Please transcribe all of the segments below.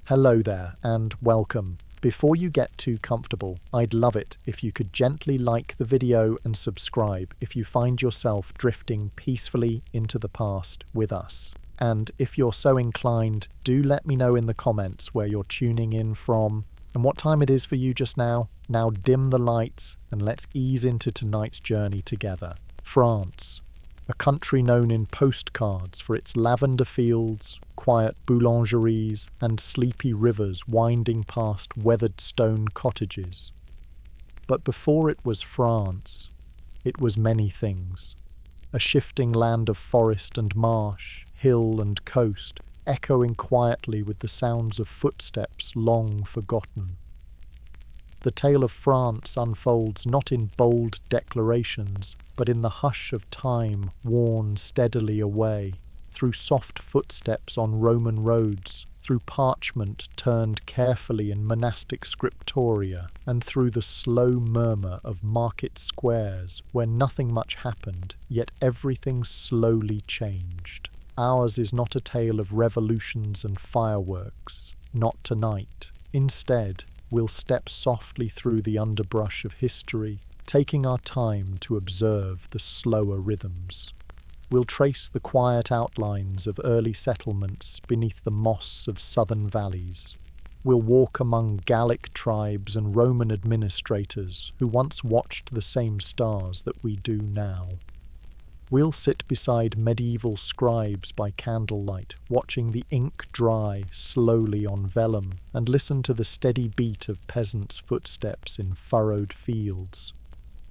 Hello there, and welcome. Before you get too comfortable, I'd love it if you could gently like the video and subscribe if you find yourself drifting peacefully into the past with us. And if you're so inclined, do let me know in the comments where you're tuning in from and what time it is for you just now. Now dim the lights and let's ease into tonight's journey together. France, a country known in postcards for its lavender fields, quiet boulangeries, and sleepy rivers winding past weathered stone cottages. But before it was France, it was many things. A shifting land of forest and marsh, hill and coast, echoing quietly with the sounds of footsteps long forgotten. The tale of France unfolds not in bold declarations, but in the hush of time worn steadily away, through soft footsteps on Roman roads, through parchment turned carefully in monastic scriptoria, and through the slow murmur of market squares where nothing much happened, yet everything slowly changed. Ours is not a tale of revolutions and fireworks, not tonight. Instead, we'll step softly through the underbrush of history, taking our time to observe the slower rhythms. We'll trace the quiet outlines of early settlements beneath the moss of southern valleys. We'll walk among Gallic tribes and Roman administrators who once watched the same stars that we do now. We'll sit beside medieval scribes by candlelight, watching the ink dry slowly on vellum, and listen to the steady beat of peasants' footsteps in furrowed fields.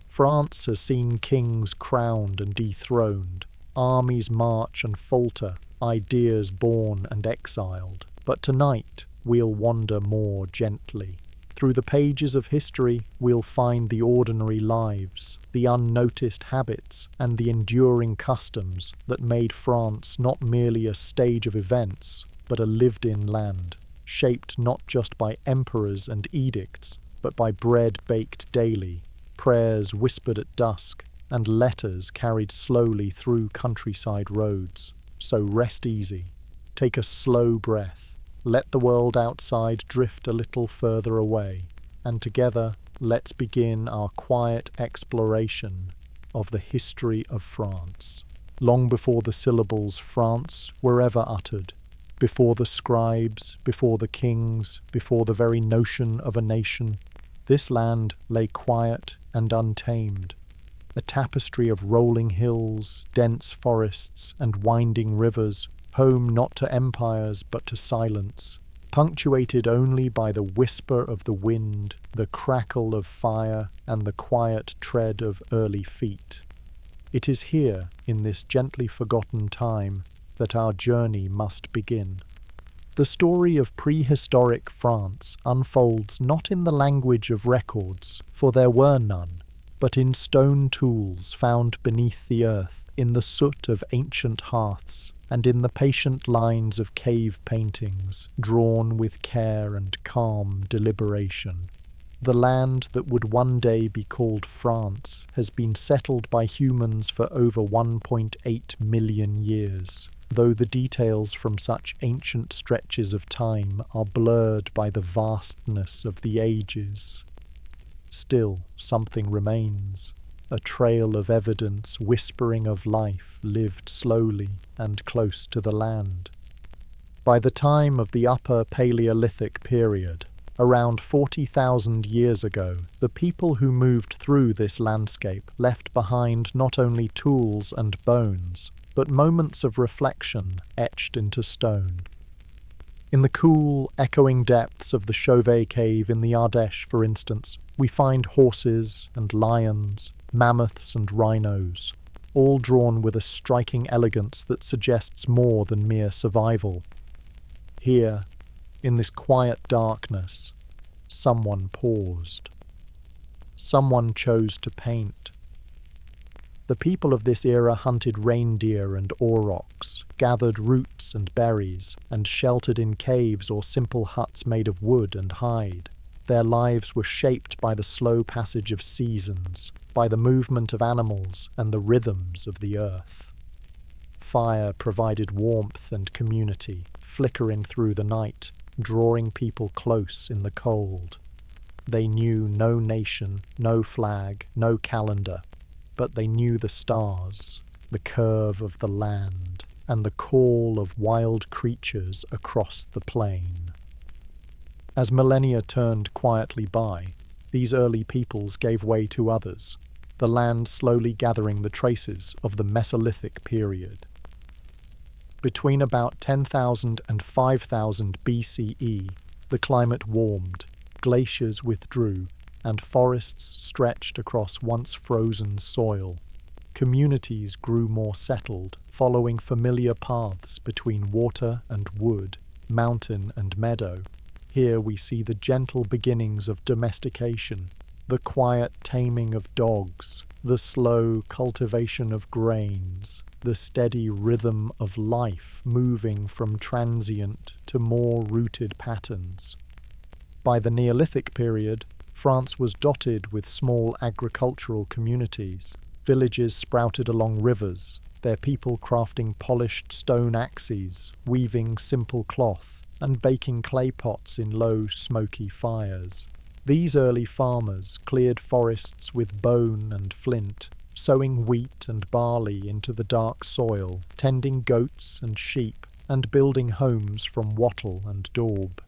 France has seen kings crowned and dethroned, armies march and falter, ideas born and exiled. But tonight, we'll wander more gently. Through the pages of history, we'll find the ordinary lives, the unnoticed habits, and the enduring customs that made France not merely a stage of events, but a lived-in land, shaped not just by emperors and edicts, but by bread baked daily, prayers whispered at dusk, and letters carried slowly through countryside roads. So rest easy, take a slow breath, let the world outside drift a little further away, and together let's begin our quiet exploration of the history of France. Long before the syllables France were ever uttered, before the scribes, before the kings, before the very notion of a nation, this land lay quiet and untamed, a tapestry of rolling hills, dense forests, and winding rivers, home not to empires but to silence, punctuated only by the whisper of the wind, the crackle of fire, and the quiet tread of early feet. It is here, in this gently forgotten time, that our journey must begin. The story of prehistoric France unfolds not in the language of records, for there were none, but in stone tools found beneath the earth, in the soot of ancient hearths, and in the patient lines of cave paintings, drawn with care and calm deliberation. The land that would one day be called France has been settled by humans for over 1.8 million years, though the details from such ancient stretches of time are blurred by the vastness of the ages. Still, something remains. A trail of evidence whispering of life lived slowly and close to the land. By the time of the Upper Paleolithic period, around 40,000 years ago, the people who moved through this landscape left behind not only tools and bones, but moments of reflection etched into stone. In the cool, echoing depths of the Chauvet Cave in the Ardèche, for instance, we find horses and lions, mammoths and rhinos, all drawn with a striking elegance that suggests more than mere survival. Here, in this quiet darkness, someone paused. Someone chose to paint. The people of this era hunted reindeer and aurochs, gathered roots and berries, and sheltered in caves or simple huts made of wood and hide. Their lives were shaped by the slow passage of seasons, by the movement of animals and the rhythms of the earth. Fire provided warmth and community, flickering through the night, drawing people close in the cold. They knew no nation, no flag, no calendar, but they knew the stars, the curve of the land, and the call of wild creatures across the plain. As millennia turned quietly by, these early peoples gave way to others, the land slowly gathering the traces of the Mesolithic period. Between about 10,000 and 5,000 BCE, the climate warmed, glaciers withdrew, and forests stretched across once frozen soil. Communities grew more settled, following familiar paths between water and wood, mountain and meadow. Here we see the gentle beginnings of domestication, the quiet taming of dogs, the slow cultivation of grains, the steady rhythm of life moving from transient to more rooted patterns. By the Neolithic period, France was dotted with small agricultural communities. Villages sprouted along rivers, their people crafting polished stone axes, weaving simple cloth, and baking clay pots in low, smoky fires. These early farmers cleared forests with bone and flint, sowing wheat and barley into the dark soil, tending goats and sheep, and building homes from wattle and daub.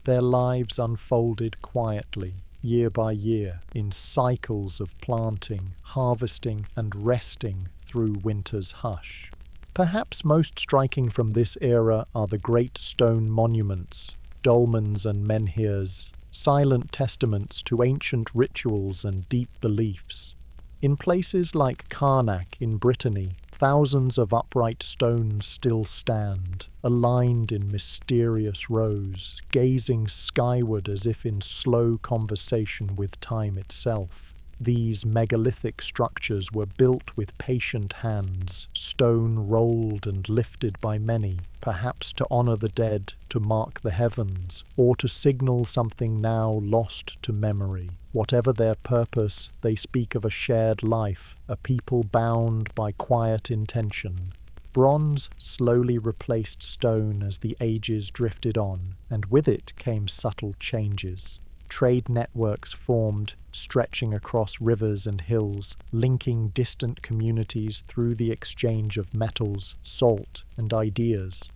Their lives unfolded quietly, year by year, in cycles of planting, harvesting, and resting through winter's hush. Perhaps most striking from this era are the great stone monuments, dolmens and menhirs, silent testaments to ancient rituals and deep beliefs. In places like Karnak in Brittany, thousands of upright stones still stand, aligned in mysterious rows, gazing skyward as if in slow conversation with time itself. These megalithic structures were built with patient hands, stone rolled and lifted by many, perhaps to honor the dead, to mark the heavens, or to signal something now lost to memory. Whatever their purpose, they speak of a shared life, a people bound by quiet intention. Bronze slowly replaced stone as the ages drifted on, and with it came subtle changes. Trade networks formed, stretching across rivers and hills, linking distant communities through the exchange of metals, salt, and ideas.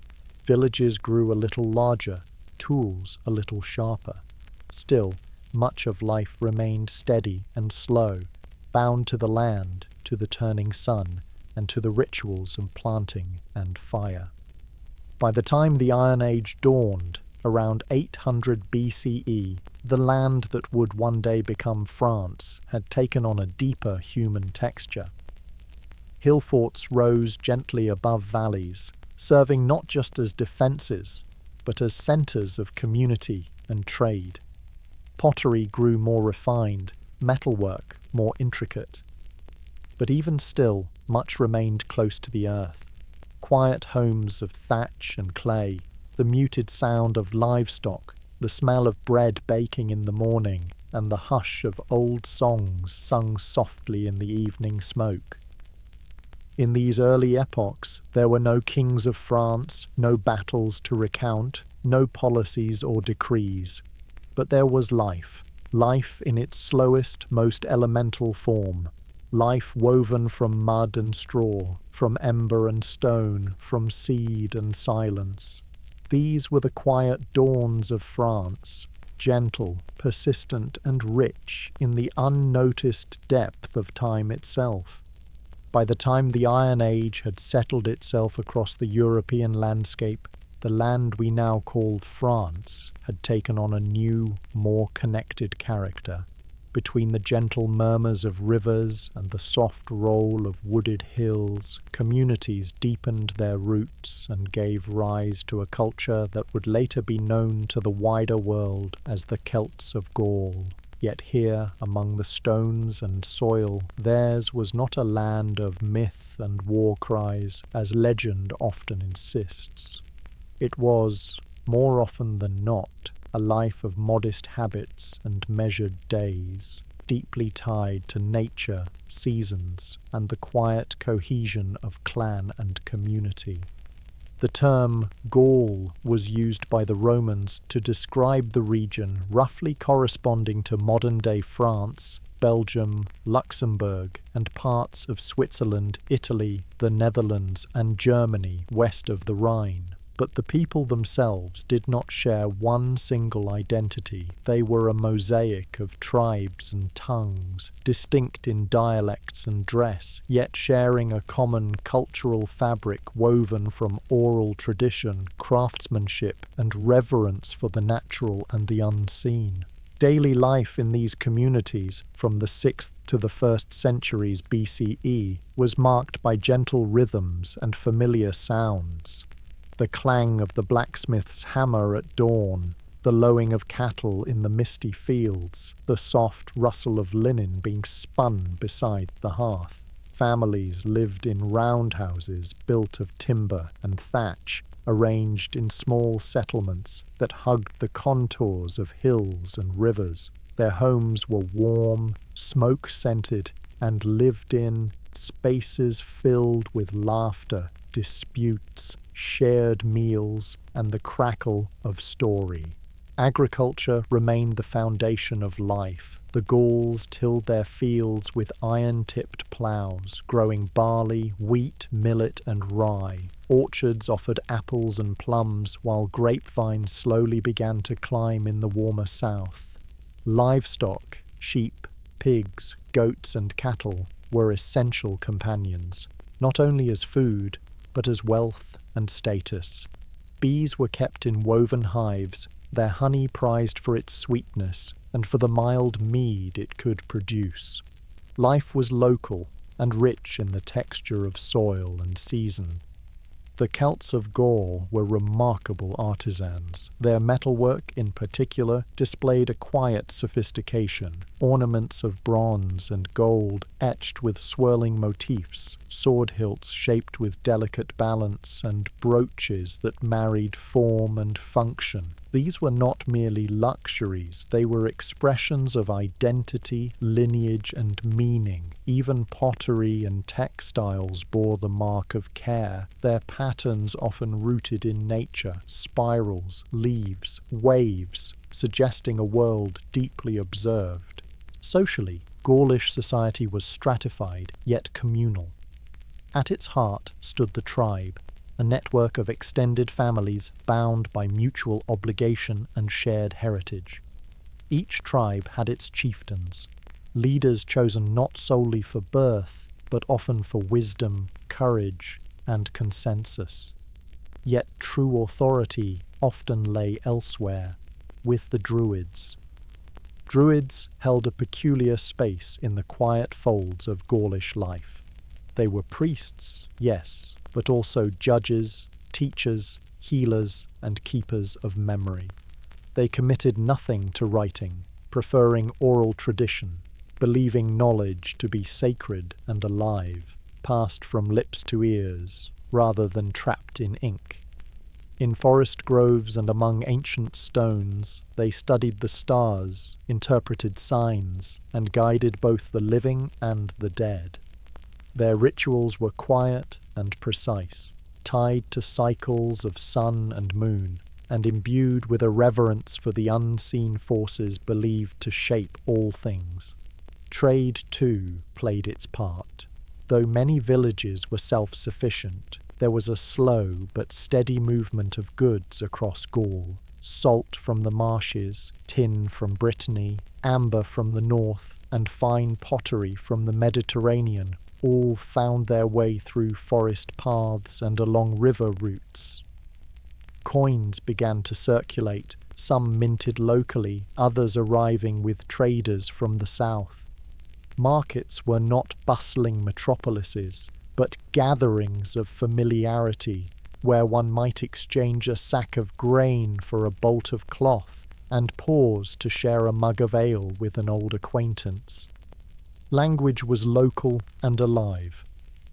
Villages grew a little larger, tools a little sharper. Still, much of life remained steady and slow, bound to the land, to the turning sun, and to the rituals of planting and fire. By the time the Iron Age dawned, around 800 BCE, the land that would one day become France had taken on a deeper human texture. Hill forts rose gently above valleys, serving not just as defences, but as centres of community and trade. Pottery grew more refined, metalwork more intricate. But even still, much remained close to the earth. Quiet homes of thatch and clay, the muted sound of livestock, the smell of bread baking in the morning, and the hush of old songs sung softly in the evening smoke. In these early epochs, there were no kings of France, no battles to recount, no policies or decrees. But there was life, life in its slowest, most elemental form, life woven from mud and straw, from ember and stone, from seed and silence. These were the quiet dawns of France, gentle, persistent, and rich in the unnoticed depth of time itself. By the time the Iron Age had settled itself across the European landscape, the land we now call France had taken on a new, more connected character. Between the gentle murmurs of rivers and the soft roll of wooded hills, communities deepened their roots and gave rise to a culture that would later be known to the wider world as the Celts of Gaul. Yet here, among the stones and soil, theirs was not a land of myth and war cries, as legend often insists. It was, more often than not, a life of modest habits and measured days, deeply tied to nature, seasons, and the quiet cohesion of clan and community. The term Gaul was used by the Romans to describe the region roughly corresponding to modern-day France, Belgium, Luxembourg, and parts of Switzerland, Italy, the Netherlands, and Germany west of the Rhine. But the people themselves did not share one single identity. They were a mosaic of tribes and tongues, distinct in dialects and dress, yet sharing a common cultural fabric woven from oral tradition, craftsmanship, and reverence for the natural and the unseen. Daily life in these communities, from the 6th to the 1st centuries BCE, was marked by gentle rhythms and familiar sounds. The clang of the blacksmith's hammer at dawn, the lowing of cattle in the misty fields, the soft rustle of linen being spun beside the hearth. Families lived in roundhouses built of timber and thatch, arranged in small settlements that hugged the contours of hills and rivers. Their homes were warm, smoke-scented, and lived in spaces filled with laughter, disputes, shared meals, and the crackle of story. Agriculture remained the foundation of life. The Gauls tilled their fields with iron-tipped ploughs, growing barley, wheat, millet, and rye. Orchards offered apples and plums, while grapevines slowly began to climb in the warmer south. Livestock, sheep, pigs, goats, and cattle were essential companions, not only as food, but as wealth and status. Bees were kept in woven hives, their honey prized for its sweetness and for the mild mead it could produce. Life was local and rich in the texture of soil and season. The Celts of Gaul were remarkable artisans. Their metalwork, in particular, displayed a quiet sophistication. Ornaments of bronze and gold, etched with swirling motifs, sword hilts shaped with delicate balance, and brooches that married form and function. These were not merely luxuries, they were expressions of identity, lineage, and meaning. Even pottery and textiles bore the mark of care, their patterns often rooted in nature, spirals, leaves, waves, suggesting a world deeply observed. Socially, Gaulish society was stratified, yet communal. At its heart stood the tribe, a network of extended families bound by mutual obligation and shared heritage. Each tribe had its chieftains, leaders chosen not solely for birth, but often for wisdom, courage, and consensus. Yet true authority often lay elsewhere, with the Druids. Druids held a peculiar space in the quiet folds of Gaulish life. They were priests, yes, but also judges, teachers, healers, and keepers of memory. They committed nothing to writing, preferring oral tradition, believing knowledge to be sacred and alive, passed from lips to ears, rather than trapped in ink. In forest groves and among ancient stones, they studied the stars, interpreted signs, and guided both the living and the dead. Their rituals were quiet and precise, tied to cycles of sun and moon, and imbued with a reverence for the unseen forces believed to shape all things. Trade, too, played its part. Though many villages were self-sufficient, there was a slow but steady movement of goods across Gaul. Salt from the marshes, tin from Brittany, amber from the north, and fine pottery from the Mediterranean all found their way through forest paths and along river routes. Coins began to circulate, some minted locally, others arriving with traders from the south. Markets were not bustling metropolises, but gatherings of familiarity, where one might exchange a sack of grain for a bolt of cloth, and pause to share a mug of ale with an old acquaintance. Language was local and alive.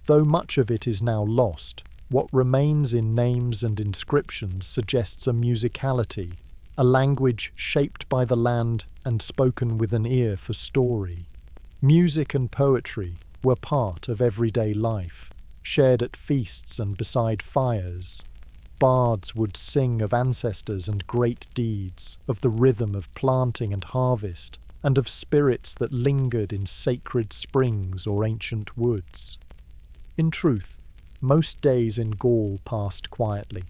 Though much of it is now lost, what remains in names and inscriptions suggests a musicality, a language shaped by the land and spoken with an ear for story. Music and poetry were part of everyday life, shared at feasts and beside fires. bards would sing of ancestors and great deeds, of the rhythm of planting and harvest, and of spirits that lingered in sacred springs or ancient woods. In truth, most days in Gaul passed quietly.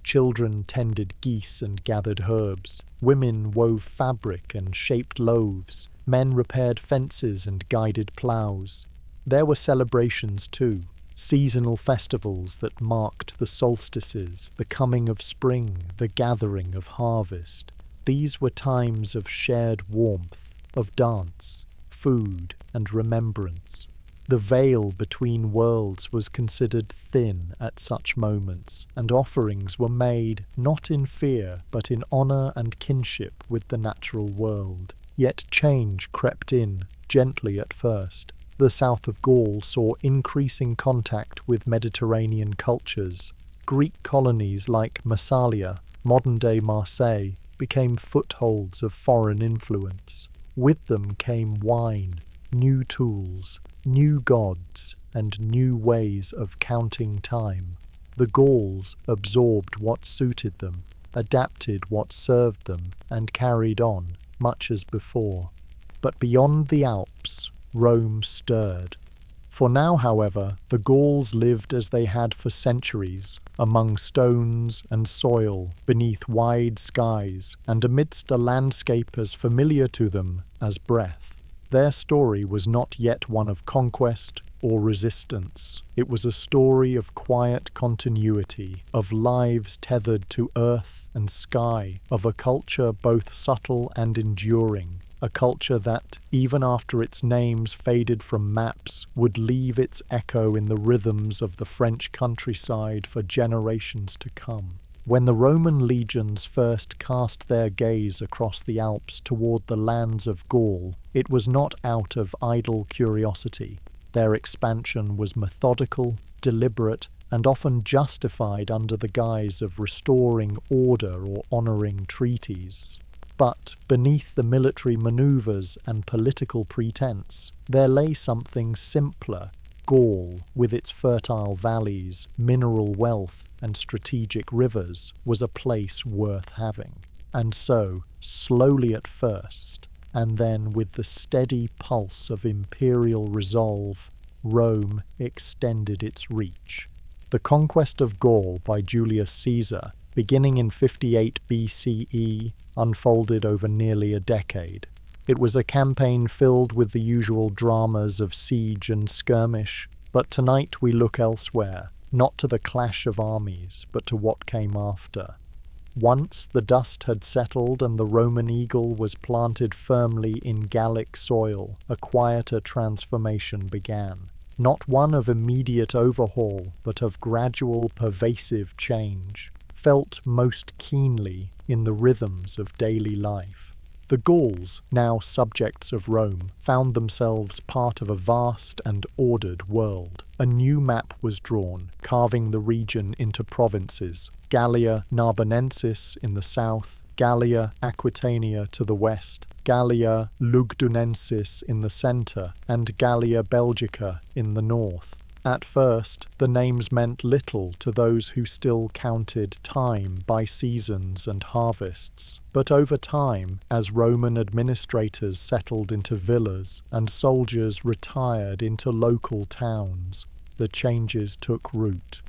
Children tended geese and gathered herbs, women wove fabric and shaped loaves, men repaired fences and guided ploughs. There were celebrations too, seasonal festivals that marked the solstices, the coming of spring, the gathering of harvest. These were times of shared warmth, of dance, food, and remembrance. The veil between worlds was considered thin at such moments, and offerings were made not in fear but in honour and kinship with the natural world. Yet change crept in, gently at first. The south of Gaul saw increasing contact with Mediterranean cultures. Greek colonies like Massalia, modern-day Marseille, became footholds of foreign influence. With them came wine, new tools, new gods, and new ways of counting time. The Gauls absorbed what suited them, adapted what served them, and carried on, much as before. But beyond the Alps, Rome stirred. For now, however, the Gauls lived as they had for centuries, among stones and soil, beneath wide skies, and amidst a landscape as familiar to them as breath. Their story was not yet one of conquest or resistance. It was a story of quiet continuity, of lives tethered to earth and sky, of a culture both subtle and enduring, a culture that, even after its names faded from maps, would leave its echo in the rhythms of the French countryside for generations to come. When the Roman legions first cast their gaze across the Alps toward the lands of Gaul, it was not out of idle curiosity. Their expansion was methodical, deliberate, and often justified under the guise of restoring order or honouring treaties. But beneath the military manoeuvres and political pretense, there lay something simpler. Gaul, with its fertile valleys, mineral wealth, and strategic rivers, was a place worth having. And so, slowly at first, and then with the steady pulse of imperial resolve, Rome extended its reach. The conquest of Gaul by Julius Caesar, beginning in 58 BCE, unfolded over nearly a decade. It was a campaign filled with the usual dramas of siege and skirmish, but tonight we look elsewhere, not to the clash of armies, but to what came after. Once the dust had settled and the Roman eagle was planted firmly in Gallic soil, a quieter transformation began. Not one of immediate overhaul, but of gradual, pervasive change, felt most keenly in the rhythms of daily life. The Gauls, now subjects of Rome, found themselves part of a vast and ordered world. A new map was drawn, carving the region into provinces: Gallia Narbonensis in the south, Gallia Aquitania to the west, Gallia Lugdunensis in the centre, and Gallia Belgica in the north. At first, the names meant little to those who still counted time by seasons and harvests. But over time, as Roman administrators settled into villas and soldiers retired into local towns, the changes took root.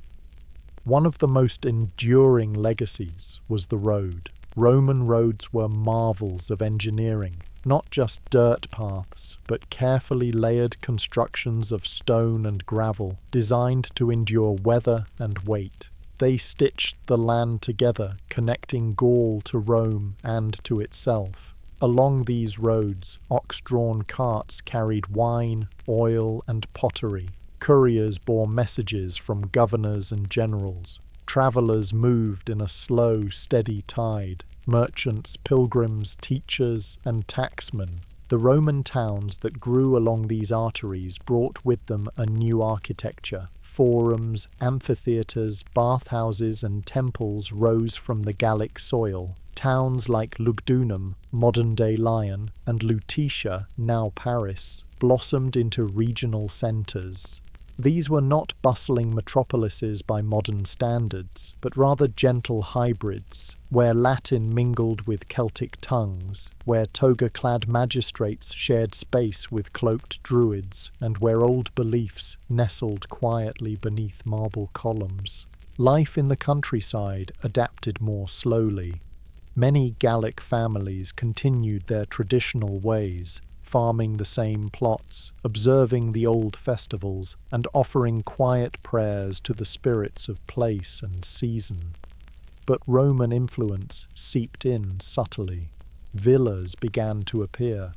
One of the most enduring legacies was the road. Roman roads were marvels of engineering. Not just dirt paths, but carefully layered constructions of stone and gravel, designed to endure weather and weight. They stitched the land together, connecting Gaul to Rome and to itself. Along these roads, ox-drawn carts carried wine, oil, and pottery. Couriers bore messages from governors and generals. Travellers moved in a slow, steady tide. Merchants, pilgrims, teachers, and tacksmen. The Roman towns that grew along these arteries brought with them a new architecture. Forums, amphitheatres, bathhouses, and temples rose from the Gallic soil. Towns like Lugdunum, modern-day Lyon, and Lutetia, now Paris, blossomed into regional centres. These were not bustling metropolises by modern standards, but rather gentle hybrids, where Latin mingled with Celtic tongues, where toga-clad magistrates shared space with cloaked druids, and where old beliefs nestled quietly beneath marble columns. Life in the countryside adapted more slowly. Many Gallic families continued their traditional ways, farming the same plots, observing the old festivals, and offering quiet prayers to the spirits of place and season. But Roman influence seeped in subtly. Villas began to appear,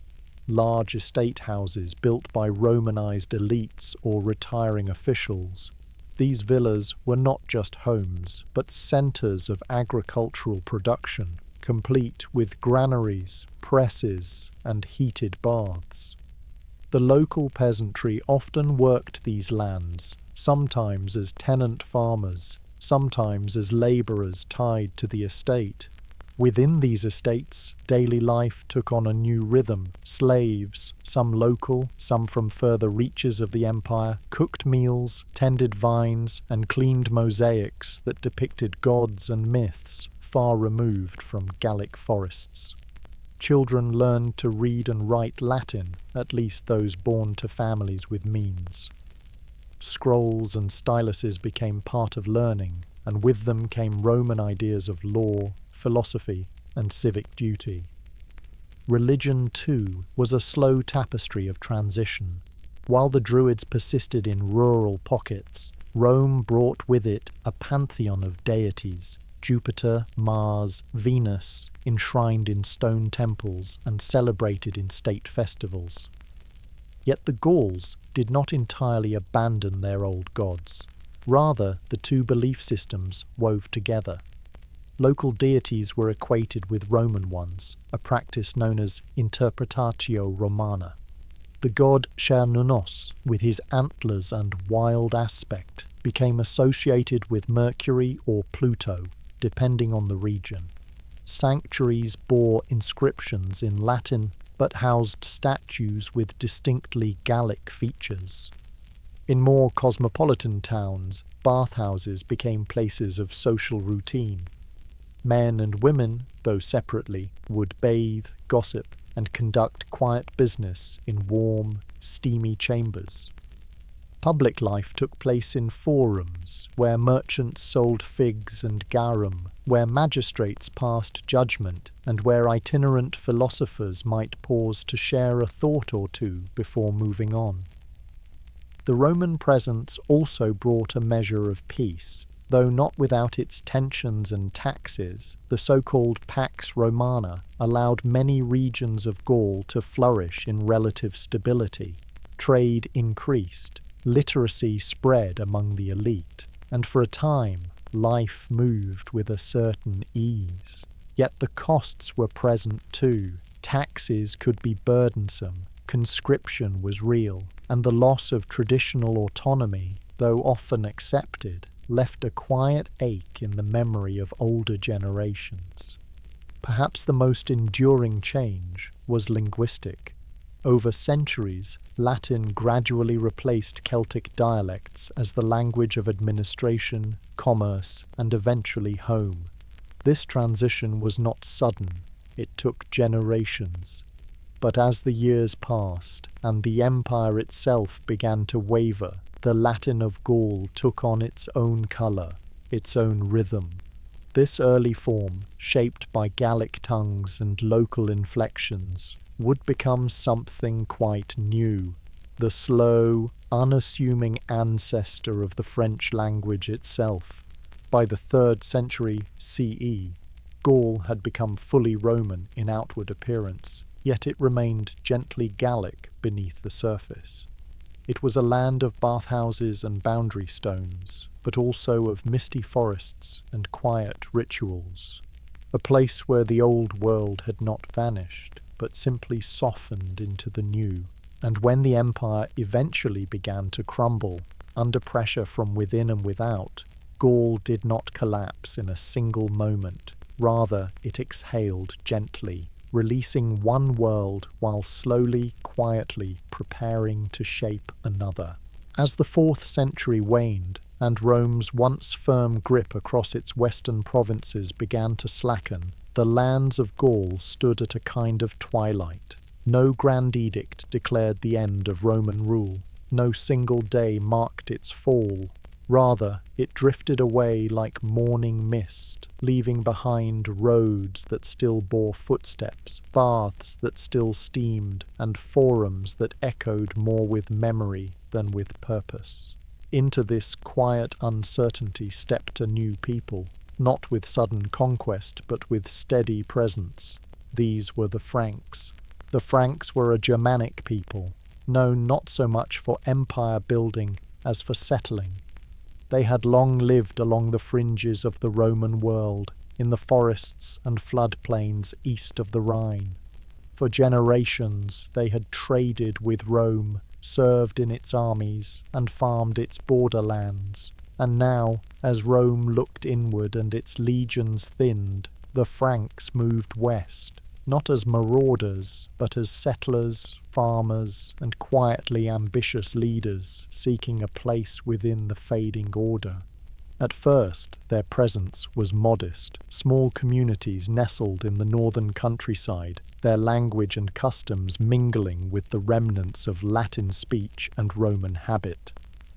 large estate houses built by Romanized elites or retiring officials. These villas were not just homes, but centers of agricultural production, complete with granaries, presses, and heated baths. The local peasantry often worked these lands, sometimes as tenant farmers, sometimes as labourers tied to the estate. Within these estates, daily life took on a new rhythm. Slaves, some local, some from further reaches of the empire, cooked meals, tended vines, and cleaned mosaics that depicted gods and myths far removed from Gallic forests. Children learned to read and write Latin, at least those born to families with means. Scrolls and styluses became part of learning, and with them came Roman ideas of law, philosophy, and civic duty. Religion, too, was a slow tapestry of transition. While the Druids persisted in rural pockets, Rome brought with it a pantheon of deities, Jupiter, Mars, Venus, enshrined in stone temples and celebrated in state festivals. Yet the Gauls did not entirely abandon their old gods. Rather, the two belief systems wove together. Local deities were equated with Roman ones, a practice known as interpretatio Romana. The god Cernunnos, with his antlers and wild aspect, became associated with Mercury or Pluto, depending on the region. Sanctuaries bore inscriptions in Latin, but housed statues with distinctly Gallic features. In more cosmopolitan towns, bathhouses became places of social routine. Men and women, though separately, would bathe, gossip, and conduct quiet business in warm, steamy chambers. Public life took place in forums, where merchants sold figs and garum, where magistrates passed judgment, and where itinerant philosophers might pause to share a thought or two before moving on. The Roman presence also brought a measure of peace. Though not without its tensions and taxes, the so-called Pax Romana allowed many regions of Gaul to flourish in relative stability. Trade increased, literacy spread among the elite, and for a time, life moved with a certain ease. Yet the costs were present too. Taxes could be burdensome, conscription was real, and the loss of traditional autonomy, though often accepted, left a quiet ache in the memory of older generations. Perhaps the most enduring change was linguistic. Over centuries, Latin gradually replaced Celtic dialects as the language of administration, commerce, and eventually home. This transition was not sudden, it took generations. But as the years passed, and the empire itself began to waver, the Latin of Gaul took on its own colour, its own rhythm. This early form, shaped by Gallic tongues and local inflections, would become something quite new, the slow, unassuming ancestor of the French language itself. By the 3rd century CE, Gaul had become fully Roman in outward appearance, yet it remained gently Gallic beneath the surface. It was a land of bathhouses and boundary stones, but also of misty forests and quiet rituals. A place where the old world had not vanished, but simply softened into the new. And when the empire eventually began to crumble, under pressure from within and without, Gaul did not collapse in a single moment. Rather, it exhaled gently, releasing one world while slowly, quietly preparing to shape another. As the 4th century waned, and Rome's once firm grip across its western provinces began to slacken, the lands of Gaul stood at a kind of twilight. No grand edict declared the end of Roman rule. No single day marked its fall. Rather, it drifted away like morning mist, leaving behind roads that still bore footsteps, baths that still steamed, and forums that echoed more with memory than with purpose. Into this quiet uncertainty stepped a new people, not with sudden conquest, but with steady presence. These were the Franks. The Franks were a Germanic people, known not so much for empire building as for settling. They had long lived along the fringes of the Roman world, in the forests and floodplains east of the Rhine. For generations they had traded with Rome, served in its armies, and farmed its borderlands. And now, as Rome looked inward and its legions thinned, the Franks moved west, not as marauders, but as settlers, farmers, and quietly ambitious leaders seeking a place within the fading order. At first, their presence was modest, small communities nestled in the northern countryside, their language and customs mingling with the remnants of Latin speech and Roman habit.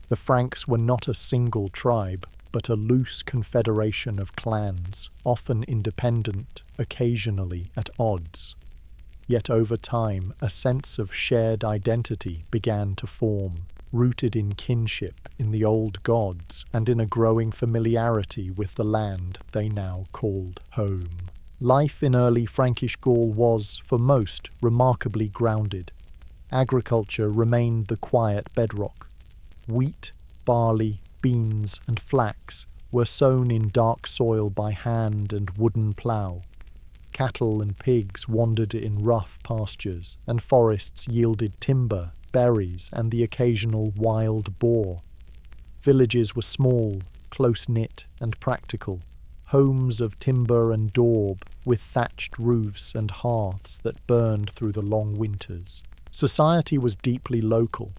The Franks were not a single tribe, but a loose confederation of clans, often independent, occasionally at odds. Yet over time, a sense of shared identity began to form, rooted in kinship, in the old gods, and in a growing familiarity with the land they now called home. Life in early Frankish Gaul was, for most, remarkably grounded. Agriculture remained the quiet bedrock. Wheat, barley, beans, and flax were sown in dark soil by hand and wooden plough. Cattle and pigs wandered in rough pastures, and forests yielded timber, berries, and the occasional wild boar. Villages were small, close-knit, and practical, homes of timber and daub, with thatched roofs and hearths that burned through the long winters. Society was deeply local.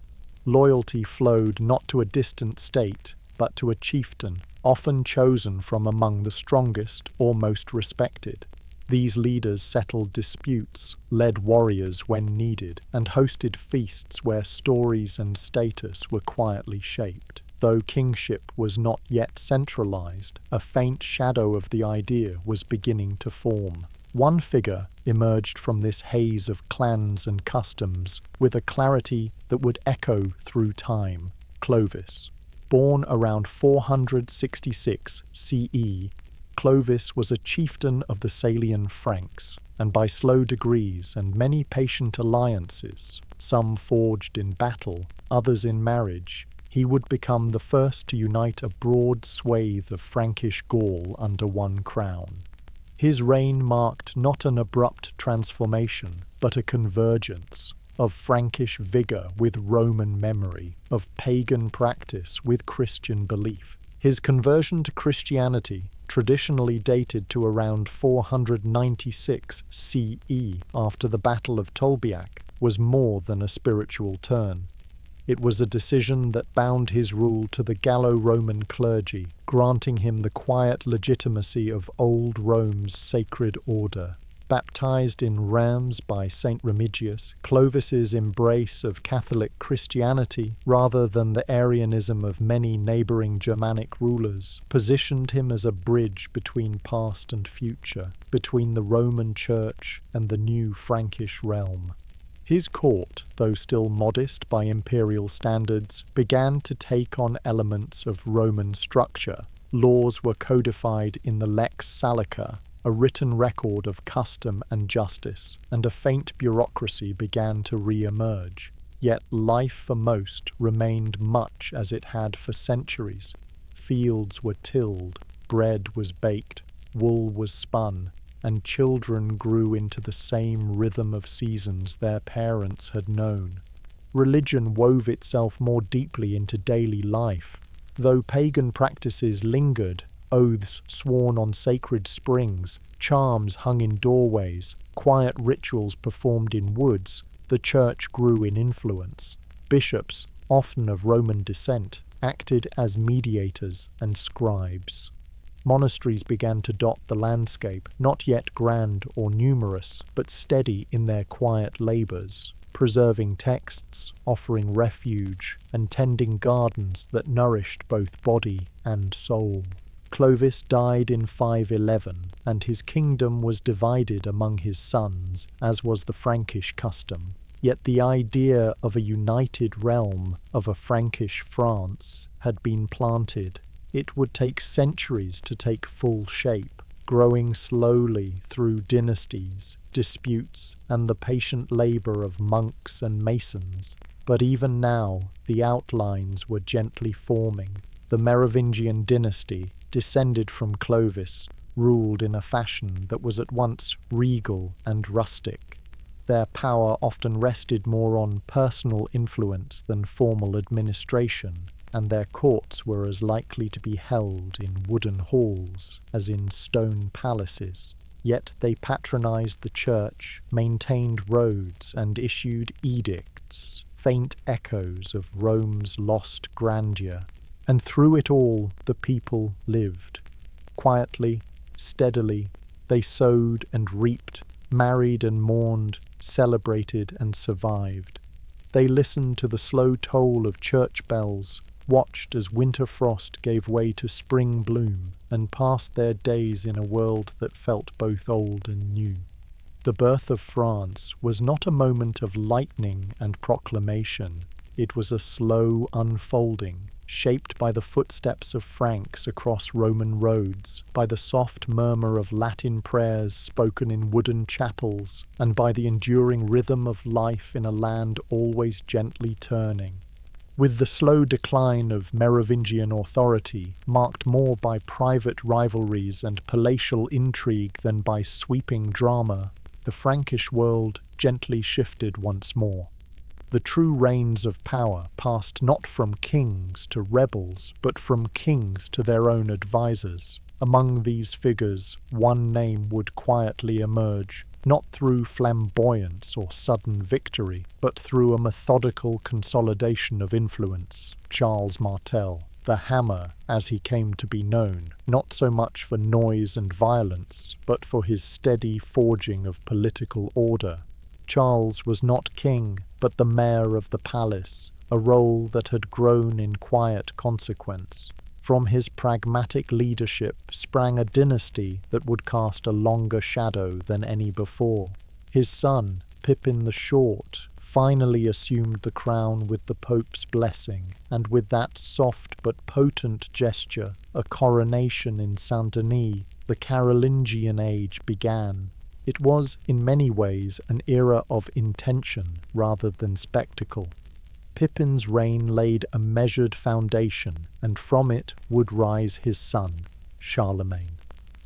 Loyalty flowed not to a distant state, but to a chieftain, often chosen from among the strongest or most respected. These leaders settled disputes, led warriors when needed, and hosted feasts where stories and status were quietly shaped. Though kingship was not yet centralized, a faint shadow of the idea was beginning to form. One figure emerged from this haze of clans and customs with a clarity that would echo through time: Clovis. Born around 466 CE, Clovis was a chieftain of the Salian Franks, and by slow degrees and many patient alliances, some forged in battle, others in marriage, he would become the first to unite a broad swathe of Frankish Gaul under one crown. His reign marked not an abrupt transformation, but a convergence of Frankish vigour with Roman memory, of pagan practice with Christian belief. His conversion to Christianity, traditionally dated to around 496 CE after the Battle of Tolbiac, was more than a spiritual turn. It was a decision that bound his rule to the Gallo-Roman clergy, granting him the quiet legitimacy of old Rome's sacred order. Baptized in Reims by Saint Remigius, Clovis's embrace of Catholic Christianity, rather than the Arianism of many neighboring Germanic rulers, positioned him as a bridge between past and future, between the Roman Church and the new Frankish realm. His court, though still modest by imperial standards, began to take on elements of Roman structure. Laws were codified in the Lex Salica, a written record of custom and justice, and a faint bureaucracy began to re-emerge. Yet life for most remained much as it had for centuries. Fields were tilled, bread was baked, wool was spun, and children grew into the same rhythm of seasons their parents had known. Religion wove itself more deeply into daily life. Though pagan practices lingered, oaths sworn on sacred springs, charms hung in doorways, quiet rituals performed in woods, the church grew in influence. Bishops, often of Roman descent, acted as mediators and scribes. Monasteries began to dot the landscape, not yet grand or numerous, but steady in their quiet labours, preserving texts, offering refuge, and tending gardens that nourished both body and soul. Clovis died in 511, and his kingdom was divided among his sons, as was the Frankish custom. Yet the idea of a united realm, of a Frankish France, had been planted. It would take centuries to take full shape, growing slowly through dynasties, disputes, and the patient labour of monks and masons. But even now, the outlines were gently forming. The Merovingian dynasty, descended from Clovis, ruled in a fashion that was at once regal and rustic. Their power often rested more on personal influence than formal administration, and their courts were as likely to be held in wooden halls as in stone palaces. Yet they patronized the church, maintained roads, and issued edicts, faint echoes of Rome's lost grandeur. And through it all, the people lived. Quietly, steadily, they sowed and reaped, married and mourned, celebrated and survived. They listened to the slow toll of church bells, watched as winter frost gave way to spring bloom, and passed their days in a world that felt both old and new. The birth of France was not a moment of lightning and proclamation. It was a slow unfolding, shaped by the footsteps of Franks across Roman roads, by the soft murmur of Latin prayers spoken in wooden chapels, and by the enduring rhythm of life in a land always gently turning. With the slow decline of Merovingian authority, marked more by private rivalries and palatial intrigue than by sweeping drama, the Frankish world gently shifted once more. The true reins of power passed not from kings to rebels, but from kings to their own advisers. Among these figures, one name would quietly emerge, not through flamboyance or sudden victory, but through a methodical consolidation of influence: Charles Martel, the Hammer, as he came to be known, not so much for noise and violence, but for his steady forging of political order. Charles was not king, but the mayor of the palace, a role that had grown in quiet consequence. From his pragmatic leadership sprang a dynasty that would cast a longer shadow than any before. His son, Pippin the Short, finally assumed the crown with the Pope's blessing, and with that soft but potent gesture, a coronation in Saint-Denis, the Carolingian age began. It was, in many ways, an era of intention rather than spectacle. Pippin's reign laid a measured foundation, and from it would rise his son, Charlemagne,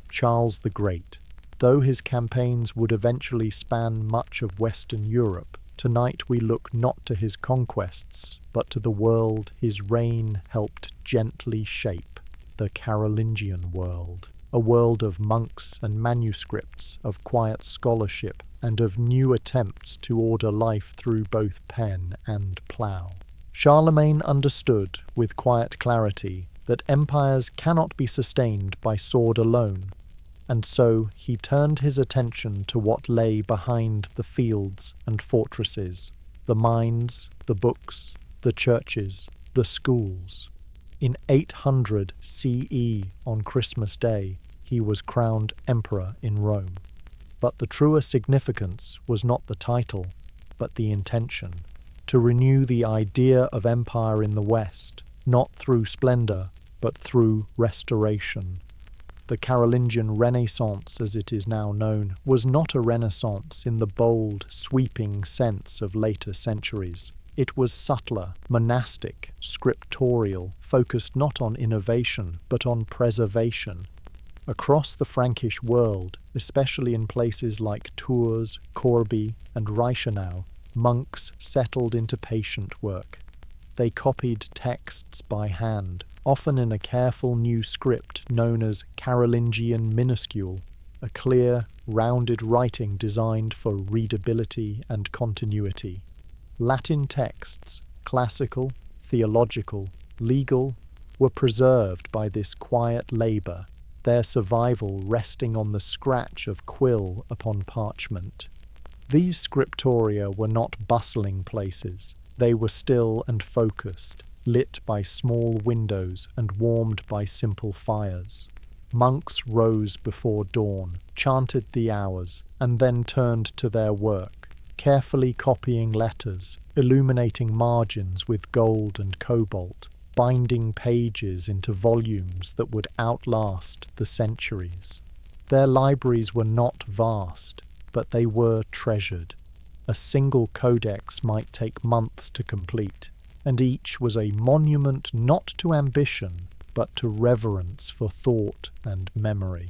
Charles the Great. Though his campaigns would eventually span much of Western Europe, tonight we look not to his conquests, but to the world his reign helped gently shape, the Carolingian world. A world of monks and manuscripts, of quiet scholarship, and of new attempts to order life through both pen and plough. Charlemagne understood, with quiet clarity, that empires cannot be sustained by sword alone, and so he turned his attention to what lay behind the fields and fortresses, the mines, the books, the churches, the schools. In 800 CE, on Christmas Day, he was crowned emperor in Rome. But the truer significance was not the title, but the intention: to renew the idea of empire in the West, not through splendor, but through restoration. The Carolingian Renaissance, as it is now known, was not a renaissance in the bold, sweeping sense of later centuries. It was subtler, monastic, scriptorial, focused not on innovation, but on preservation. Across the Frankish world, especially in places like Tours, Corbie, and Reichenau, monks settled into patient work. They copied texts by hand, often in a careful new script known as Carolingian minuscule, a clear, rounded writing designed for readability and continuity. Latin texts, classical, theological, legal, were preserved by this quiet labour, their survival resting on the scratch of quill upon parchment. These scriptoria were not bustling places. They were still and focused, lit by small windows and warmed by simple fires. Monks rose before dawn, chanted the hours, and then turned to their work, carefully copying letters, illuminating margins with gold and cobalt, binding pages into volumes that would outlast the centuries. Their libraries were not vast, but they were treasured. A single codex might take months to complete, and each was a monument not to ambition, but to reverence for thought and memory.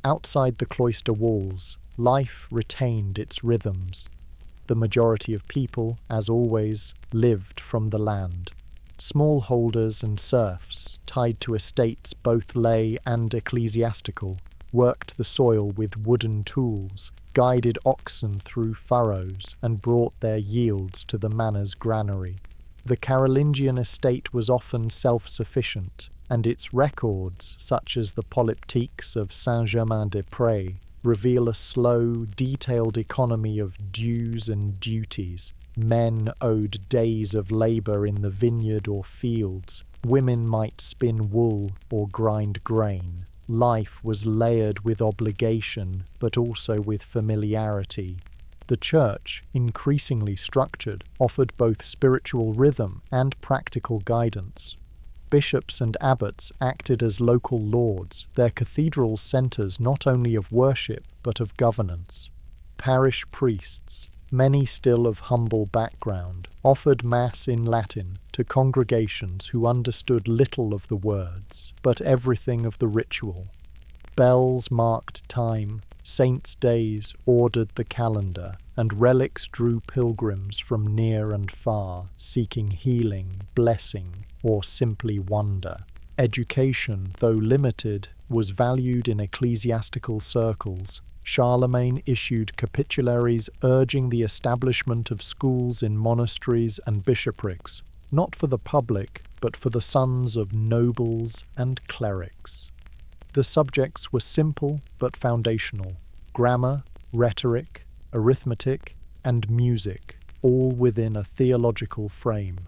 Outside the cloister walls, life retained its rhythms. The majority of people, as always, lived from the land. Smallholders and serfs, tied to estates both lay and ecclesiastical, worked the soil with wooden tools, guided oxen through furrows, and brought their yields to the manor's granary. The Carolingian estate was often self-sufficient, and its records, such as the polyptychs of Saint-Germain-des-Prés, reveal a slow, detailed economy of dues and duties. Men owed days of labour in the vineyard or fields. Women might spin wool or grind grain. Life was layered with obligation, but also with familiarity. The church, increasingly structured, offered both spiritual rhythm and practical guidance. Bishops and abbots acted as local lords, their cathedrals centres not only of worship but of governance. Parish priests, many still of humble background, offered Mass in Latin to congregations who understood little of the words, but everything of the ritual. Bells marked time, saints' days ordered the calendar, and relics drew pilgrims from near and far, seeking healing, blessing, or simply wonder. Education, though limited, was valued in ecclesiastical circles. Charlemagne issued capitularies urging the establishment of schools in monasteries and bishoprics, not for the public, but for the sons of nobles and clerics. The subjects were simple but foundational: grammar, rhetoric, arithmetic, and music, all within a theological frame.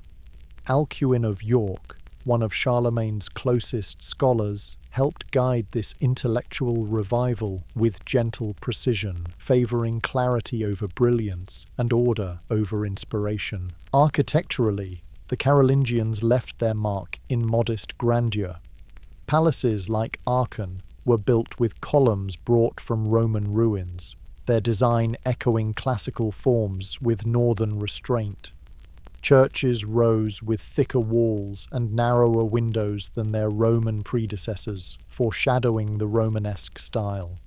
Alcuin of York, one of Charlemagne's closest scholars, helped guide this intellectual revival with gentle precision, favouring clarity over brilliance and order over inspiration. Architecturally, the Carolingians left their mark in modest grandeur. Palaces like Aachen were built with columns brought from Roman ruins, their design echoing classical forms with northern restraint. Churches rose with thicker walls and narrower windows than their Roman predecessors, foreshadowing the Romanesque style.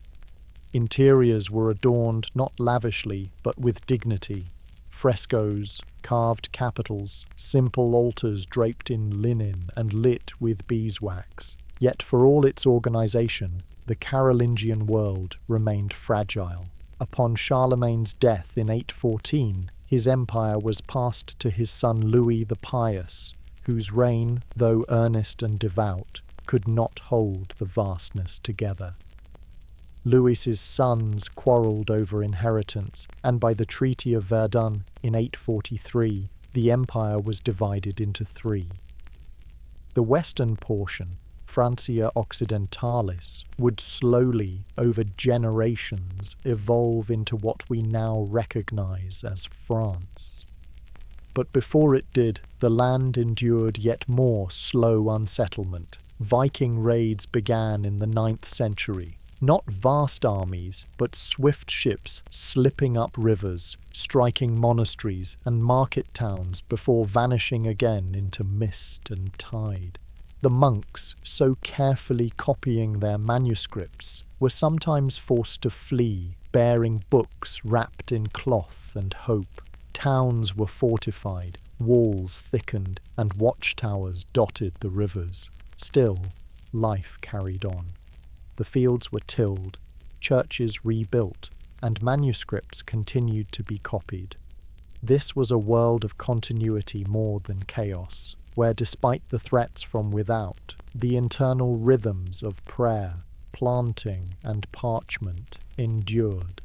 Interiors were adorned not lavishly, but with dignity. Frescoes, carved capitals, simple altars draped in linen and lit with beeswax. Yet for all its organization, the Carolingian world remained fragile. Upon Charlemagne's death in 814, his empire was passed to his son Louis the Pious, whose reign, though earnest and devout, could not hold the vastness together. Louis's sons quarrelled over inheritance, and by the Treaty of Verdun in 843, the empire was divided into three. The western portion, Francia Occidentalis, would slowly, over generations, evolve into what we now recognize as France. But before it did, the land endured yet more slow unsettlement. Viking raids began in the 9th century. Not vast armies, but swift ships slipping up rivers, striking monasteries and market towns before vanishing again into mist and tide. The monks, so carefully copying their manuscripts, were sometimes forced to flee, bearing books wrapped in cloth and hope. Towns were fortified, walls thickened, and watchtowers dotted the rivers. Still, life carried on. The fields were tilled, churches rebuilt, and manuscripts continued to be copied. This was a world of continuity more than chaos, where despite the threats from without, the internal rhythms of prayer, planting, and parchment endured.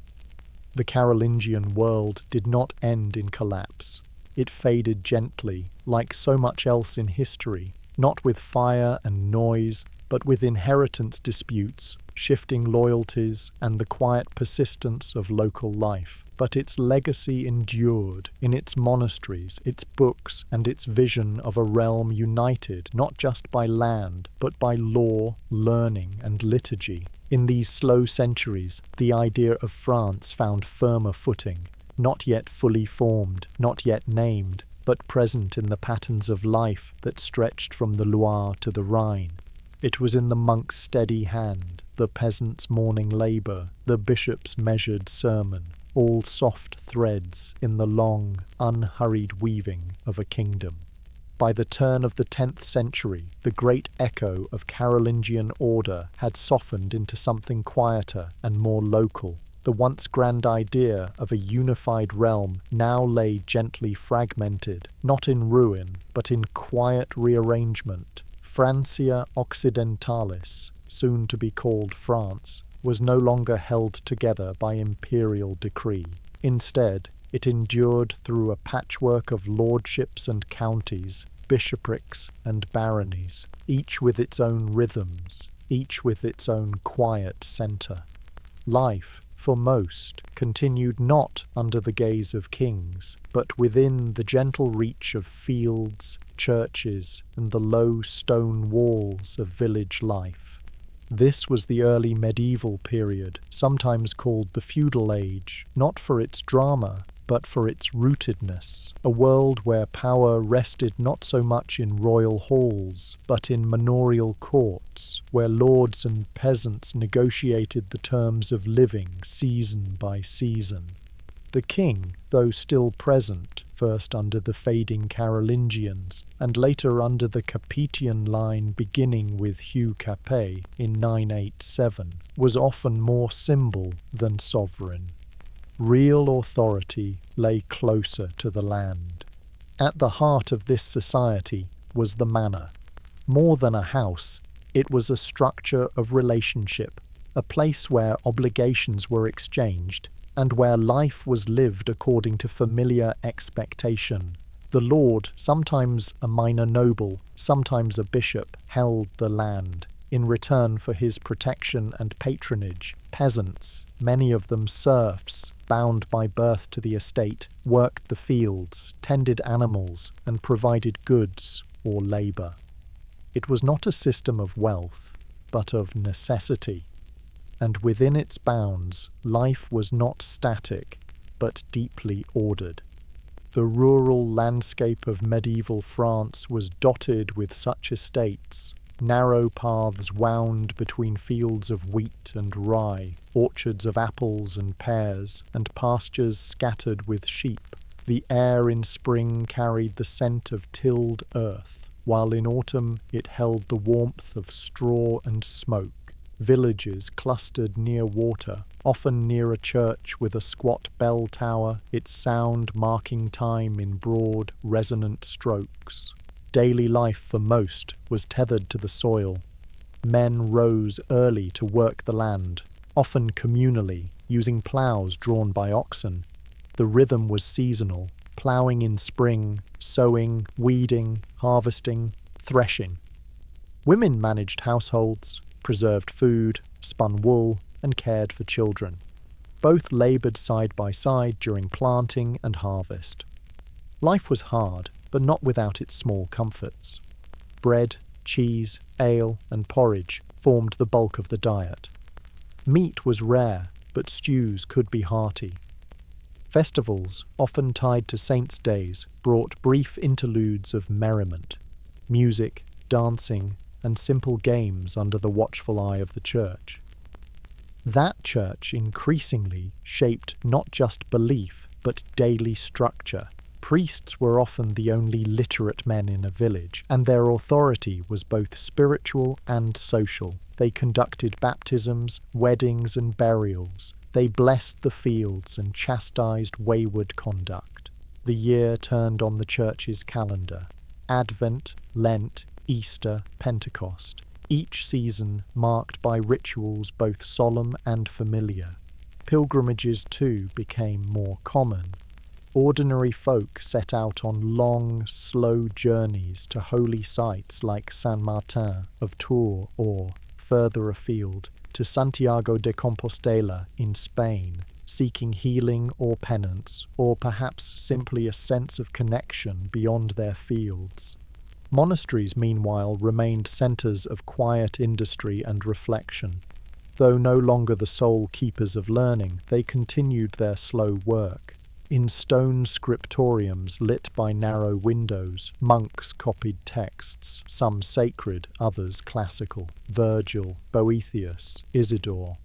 The Carolingian world did not end in collapse. It faded gently, like so much else in history, not with fire and noise, but with inheritance disputes, shifting loyalties, and the quiet persistence of local life. But its legacy endured in its monasteries, its books, and its vision of a realm united not just by land, but by law, learning, and liturgy. In these slow centuries, the idea of France found firmer footing, not yet fully formed, not yet named, but present in the patterns of life that stretched from the Loire to the Rhine. It was in the monk's steady hand, the peasant's morning labour, the bishop's measured sermon, all soft threads in the long, unhurried weaving of a kingdom. By the turn of the 10th century, the great echo of Carolingian order had softened into something quieter and more local. The once grand idea of a unified realm now lay gently fragmented, not in ruin, but in quiet rearrangement. Francia Occidentalis, soon to be called France, was no longer held together by imperial decree. Instead, it endured through a patchwork of lordships and counties, bishoprics and baronies, each with its own rhythms, each with its own quiet centre. Life, for most, continued not under the gaze of kings, but within the gentle reach of fields, churches, and the low stone walls of village life. This was the early medieval period, sometimes called the feudal age, not for its drama, but for its rootedness, a world where power rested not so much in royal halls, but in manorial courts, where lords and peasants negotiated the terms of living season by season. The king, though still present, first under the fading Carolingians, and later under the Capetian line beginning with Hugh Capet in 987, was often more symbol than sovereign. Real authority lay closer to the land. At the heart of this society was the manor. More than a house, it was a structure of relationship, a place where obligations were exchanged, and where life was lived according to familiar expectation. The lord, sometimes a minor noble, sometimes a bishop, held the land. In return for his protection and patronage, peasants, many of them serfs, bound by birth to the estate, worked the fields, tended animals, and provided goods or labour. It was not a system of wealth, but of necessity. And within its bounds, life was not static, but deeply ordered. The rural landscape of medieval France was dotted with such estates. Narrow paths wound between fields of wheat and rye, orchards of apples and pears, and pastures scattered with sheep. The air in spring carried the scent of tilled earth, while in autumn it held the warmth of straw and smoke. Villages clustered near water, often near a church with a squat bell tower, its sound marking time in broad, resonant strokes. Daily life for most was tethered to the soil. Men rose early to work the land, often communally, using ploughs drawn by oxen. The rhythm was seasonal, ploughing in spring, sowing, weeding, harvesting, threshing. Women managed households, preserved food, spun wool, and cared for children. Both laboured side by side during planting and harvest. Life was hard, but not without its small comforts. Bread, cheese, ale, and porridge formed the bulk of the diet. Meat was rare, but stews could be hearty. Festivals, often tied to saints' days, brought brief interludes of merriment, music, dancing, and simple games under the watchful eye of the church. That church increasingly shaped not just belief, but daily structure. Priests were often the only literate men in a village, and their authority was both spiritual and social. They conducted baptisms, weddings, and burials. They blessed the fields and chastised wayward conduct. the year turned on the church's calendar. Advent, Lent, Easter, Pentecost, each season marked by rituals both solemn and familiar. Pilgrimages, too, became more common. Ordinary folk set out on long, slow journeys to holy sites like Saint Martin of Tours or, further afield, to Santiago de Compostela in Spain, seeking healing or penance, or perhaps simply a sense of connection beyond their fields. Monasteries, meanwhile, remained centres of quiet industry and reflection. Though no longer the sole keepers of learning, they continued their slow work. In stone scriptoriums lit by narrow windows, monks copied texts, some sacred, others classical. Virgil, Boethius, Isidore.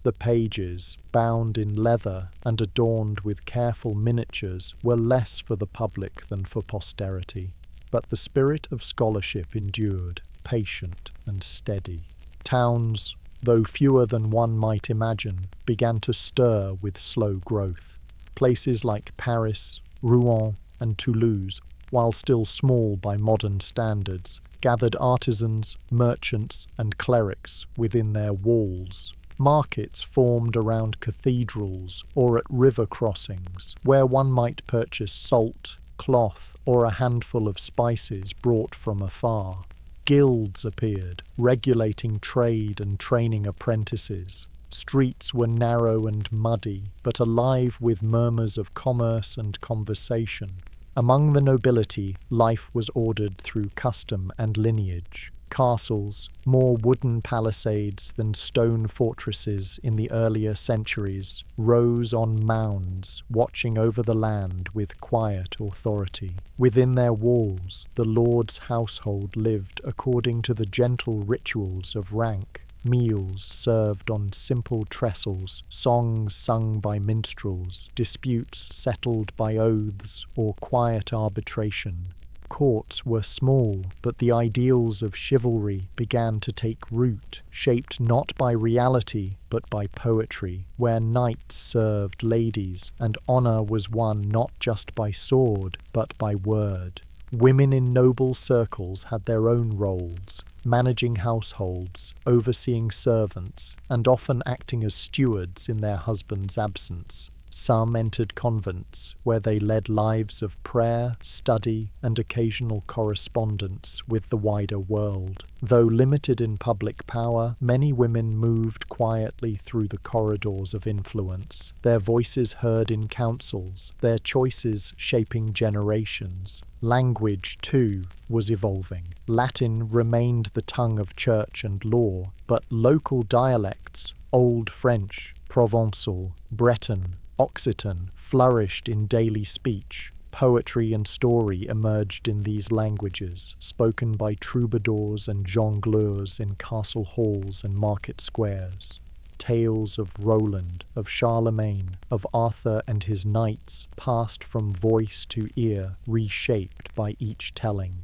The pages, bound in leather and adorned with careful miniatures, were less for the public than for posterity. But the spirit of scholarship endured, patient and steady. Towns, though fewer than one might imagine, began to stir with slow growth. Places like Paris, Rouen, and Toulouse, while still small by modern standards, gathered artisans, merchants, and clerics within their walls. Markets formed around cathedrals or at river crossings, where one might purchase salt, cloth, or a handful of spices brought from afar. Guilds appeared, regulating trade and training apprentices. Streets were narrow and muddy, but alive with murmurs of commerce and conversation. Among the nobility, life was ordered through custom and lineage. Castles, more wooden palisades than stone fortresses in the earlier centuries, rose on mounds, watching over the land with quiet authority. Within their walls, the lord's household lived according to the gentle rituals of rank. Meals served on simple trestles, songs sung by minstrels, disputes settled by oaths or quiet arbitration. Courts were small, but the ideals of chivalry began to take root, shaped not by reality but by poetry, where knights served ladies, and honour was won not just by sword but by word. Women in noble circles had their own roles, managing households, overseeing servants, and often acting as stewards in their husband's absence. Some entered convents, where they led lives of prayer, study, and occasional correspondence with the wider world. Though limited in public power, many women moved quietly through the corridors of influence, their voices heard in councils, their choices shaping generations. Language, too, was evolving. Latin remained the tongue of church and law, but local dialects, Old French, Provençal, Breton, Occitan, flourished in daily speech. Poetry and story emerged in these languages, spoken by troubadours and jongleurs in castle halls and market squares. Tales of Roland, of Charlemagne, of Arthur and his knights passed from voice to ear, reshaped by each telling.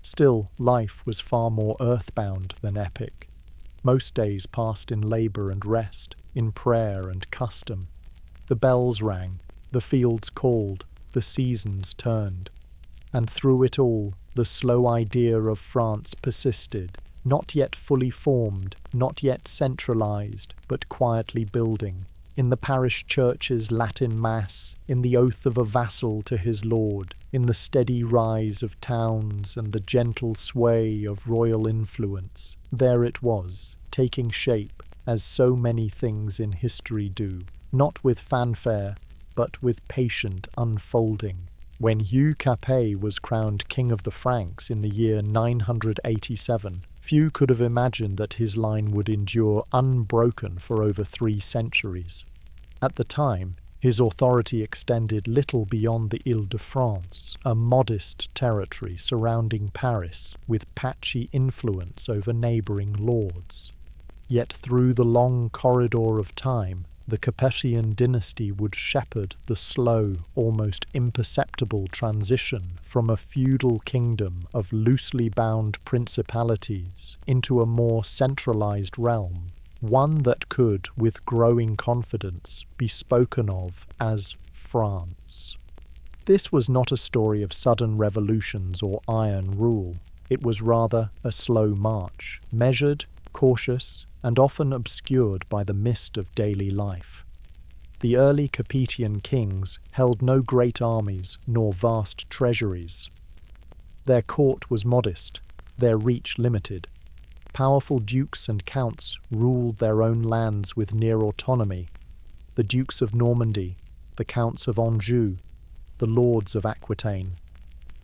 Still, life was far more earthbound than epic. Most days passed in labour and rest, in prayer and custom. The bells rang, the fields called, the seasons turned. And through it all, the slow idea of France persisted, not yet fully formed, not yet centralised, but quietly building. In the parish church's Latin Mass, in the oath of a vassal to his lord, in the steady rise of towns and the gentle sway of royal influence, there it was, taking shape, as so many things in history do. Not with fanfare, but with patient unfolding. When Hugh Capet was crowned King of the Franks in the year 987, few could have imagined that his line would endure unbroken for over 3 centuries. At the time, his authority extended little beyond the Île-de-France, a modest territory surrounding Paris, with patchy influence over neighbouring lords. Yet through the long corridor of time, the Capetian dynasty would shepherd the slow, almost imperceptible transition from a feudal kingdom of loosely bound principalities into a more centralized realm, one that could, with growing confidence, be spoken of as France. This was not a story of sudden revolutions or iron rule. It was rather a slow march, measured, cautious, and often obscured by the mist of daily life. The early Capetian kings held no great armies nor vast treasuries. Their court was modest, their reach limited. Powerful dukes and counts ruled their own lands with near autonomy. The dukes of Normandy, the counts of Anjou, the lords of Aquitaine.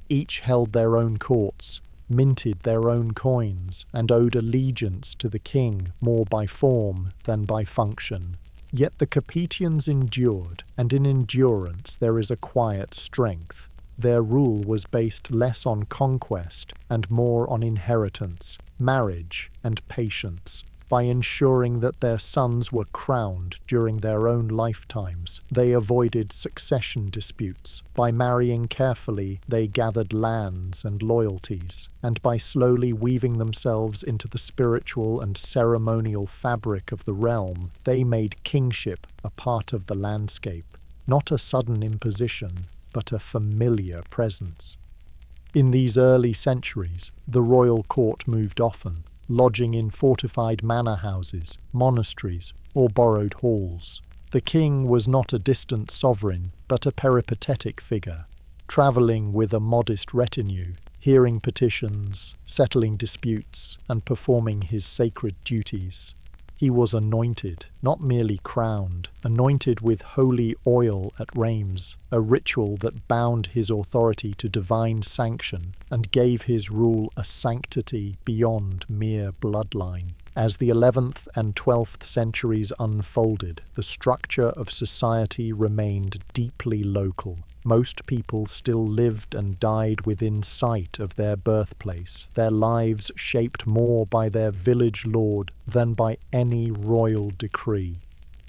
Each held their own courts, minted their own coins, and owed allegiance to the king more by form than by function. Yet the Capetians endured, and in endurance there is a quiet strength. Their rule was based less on conquest and more on inheritance, marriage, and patience. By ensuring that their sons were crowned during their own lifetimes, they avoided succession disputes. By marrying carefully, they gathered lands and loyalties, and by slowly weaving themselves into the spiritual and ceremonial fabric of the realm, they made kingship a part of the landscape, not a sudden imposition, but a familiar presence. In these early centuries, the royal court moved often, lodging in fortified manor houses, monasteries, or borrowed halls. The king was not a distant sovereign, but a peripatetic figure, travelling with a modest retinue, hearing petitions, settling disputes, and performing his sacred duties. He was anointed, not merely crowned, anointed with holy oil at Reims, a ritual that bound his authority to divine sanction and gave his rule a sanctity beyond mere bloodline. As the 11th and 12th centuries unfolded, the structure of society remained deeply local. Most people still lived and died within sight of their birthplace, their lives shaped more by their village lord than by any royal decree.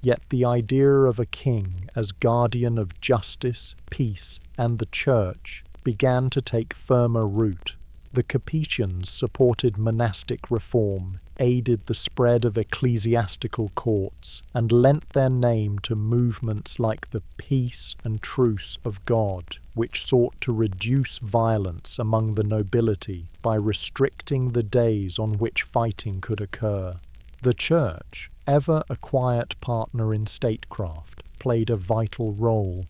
Yet the idea of a king as guardian of justice, peace, and the church began to take firmer root. The Capetians supported monastic reform, aided the spread of ecclesiastical courts, and lent their name to movements like the Peace and Truce of God, which sought to reduce violence among the nobility by restricting the days on which fighting could occur. The Church, ever a quiet partner in statecraft, played a vital role.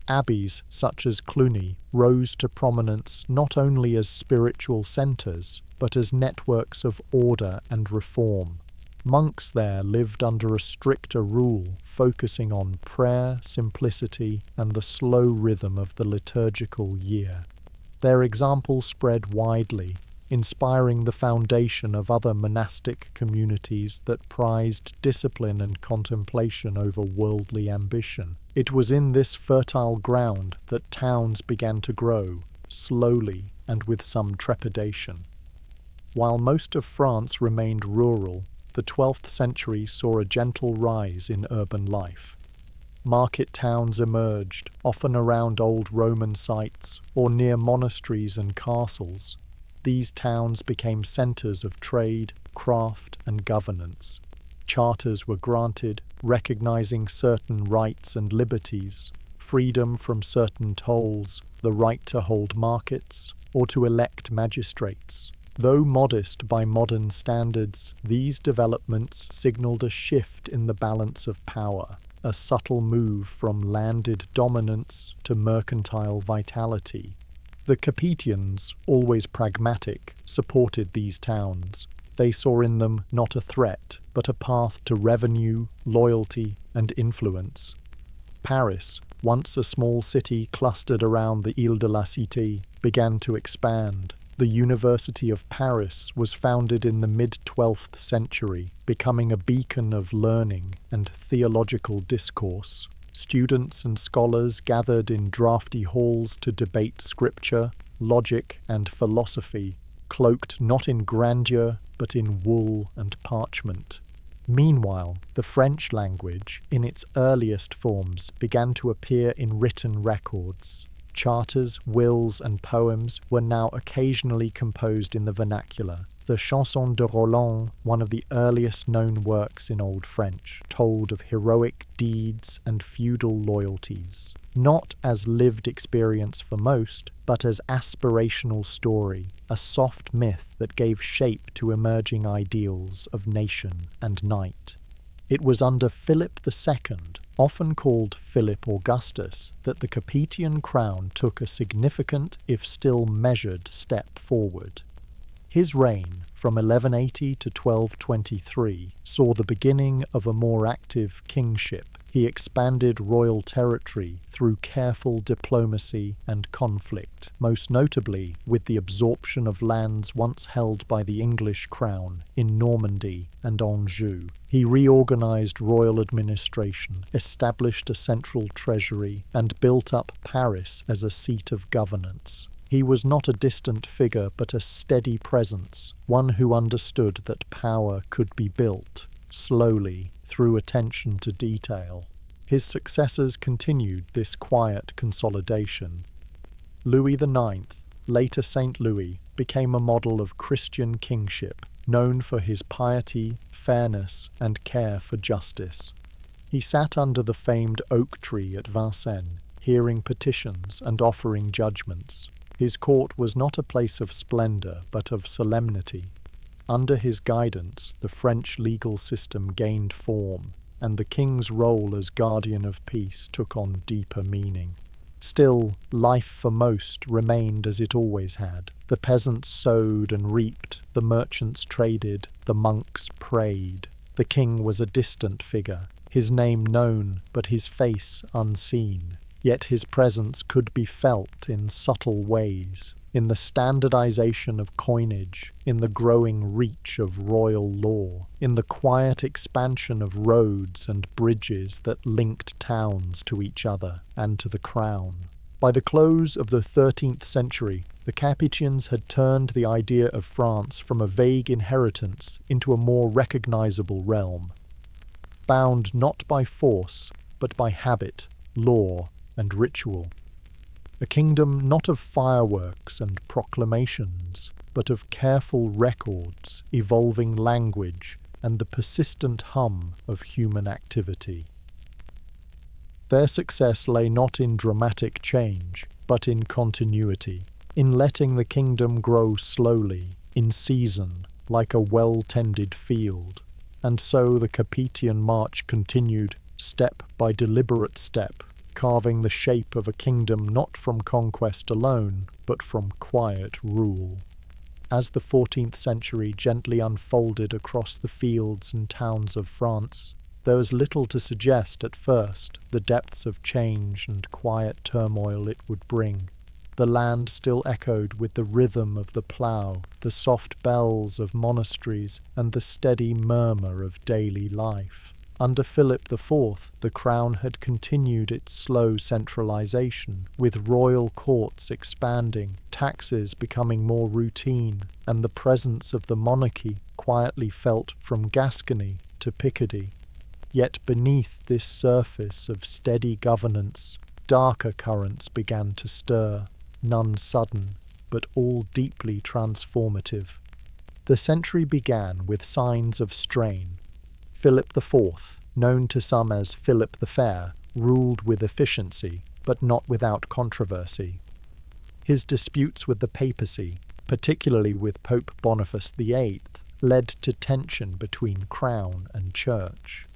Abbeys such as Cluny rose to prominence not only as spiritual centres, but as networks of order and reform. Monks there lived under a stricter rule, focusing on prayer, simplicity, and the slow rhythm of the liturgical year. Their example spread widely, inspiring the foundation of other monastic communities that prized discipline and contemplation over worldly ambition. It was in this fertile ground that towns began to grow, slowly and with some trepidation. While most of France remained rural, the 12th century saw a gentle rise in urban life. Market towns emerged, often around old Roman sites or near monasteries and castles. These towns became centres of trade, craft, and governance. Charters were granted, recognizing certain rights and liberties, freedom from certain tolls, the right to hold markets, or to elect magistrates. Though modest by modern standards, these developments signaled a shift in the balance of power, a subtle move from landed dominance to mercantile vitality. The Capetians, always pragmatic, supported these towns. They saw in them not a threat, but a path to revenue, loyalty, and influence. Paris, once a small city clustered around the Ile de la Cité, began to expand. The University of Paris was founded in the mid-12th century, becoming a beacon of learning and theological discourse. Students and scholars gathered in draughty halls to debate scripture, logic, and philosophy, cloaked not in grandeur, but in wool and parchment. Meanwhile, the French language, in its earliest forms, began to appear in written records. Charters, wills, and poems were now occasionally composed in the vernacular. The Chanson de Roland, one of the earliest known works in Old French, told of heroic deeds and feudal loyalties. not as lived experience for most, but as aspirational story, a soft myth that gave shape to emerging ideals of nation and knight. It was under Philip II, often called Philip Augustus, that the Capetian crown took a significant, if still measured, step forward. His reign, from 1180 to 1223, saw the beginning of a more active kingship. He expanded royal territory through careful diplomacy and conflict, most notably with the absorption of lands once held by the English crown in Normandy and Anjou. He reorganized royal administration, established a central treasury, and built up Paris as a seat of governance. He was not a distant figure, but a steady presence, one who understood that power could be built, slowly, through attention to detail. His successors continued this quiet consolidation. Louis IX, later Saint Louis, became a model of Christian kingship, known for his piety, fairness, and care for justice. He sat under the famed oak tree at Vincennes, hearing petitions and offering judgments. His court was not a place of splendor, but of solemnity. Under his guidance, the French legal system gained form, and the king's role as guardian of peace took on deeper meaning. Still, life for most remained as it always had. The peasants sowed and reaped, the merchants traded, the monks prayed. The king was a distant figure, his name known, but his face unseen. Yet his presence could be felt in subtle ways, in the standardization of coinage, in the growing reach of royal law, in the quiet expansion of roads and bridges that linked towns to each other and to the crown. By the close of the 13th century, the Capetians had turned the idea of France from a vague inheritance into a more recognizable realm, bound not by force, but by habit, law, and ritual. A kingdom not of fireworks and proclamations, but of careful records, evolving language, and the persistent hum of human activity. Their success lay not in dramatic change, but in continuity, in letting the kingdom grow slowly, in season, like a well-tended field. And so the Capetian march continued, step by deliberate step, carving the shape of a kingdom not from conquest alone, but from quiet rule. As the 14th century gently unfolded across the fields and towns of France, there was little to suggest at first the depths of change and quiet turmoil it would bring. The land still echoed with the rhythm of the plough, the soft bells of monasteries, and the steady murmur of daily life. Under Philip IV, the crown had continued its slow centralization, with royal courts expanding, taxes becoming more routine, and the presence of the monarchy quietly felt from Gascony to Picardy. Yet beneath this surface of steady governance, darker currents began to stir, none sudden, but all deeply transformative. The century began with signs of strain. Philip IV, known to some as Philip the Fair, ruled with efficiency, but not without controversy. His disputes with the papacy, particularly with Pope Boniface VIII, led to tension between crown and church.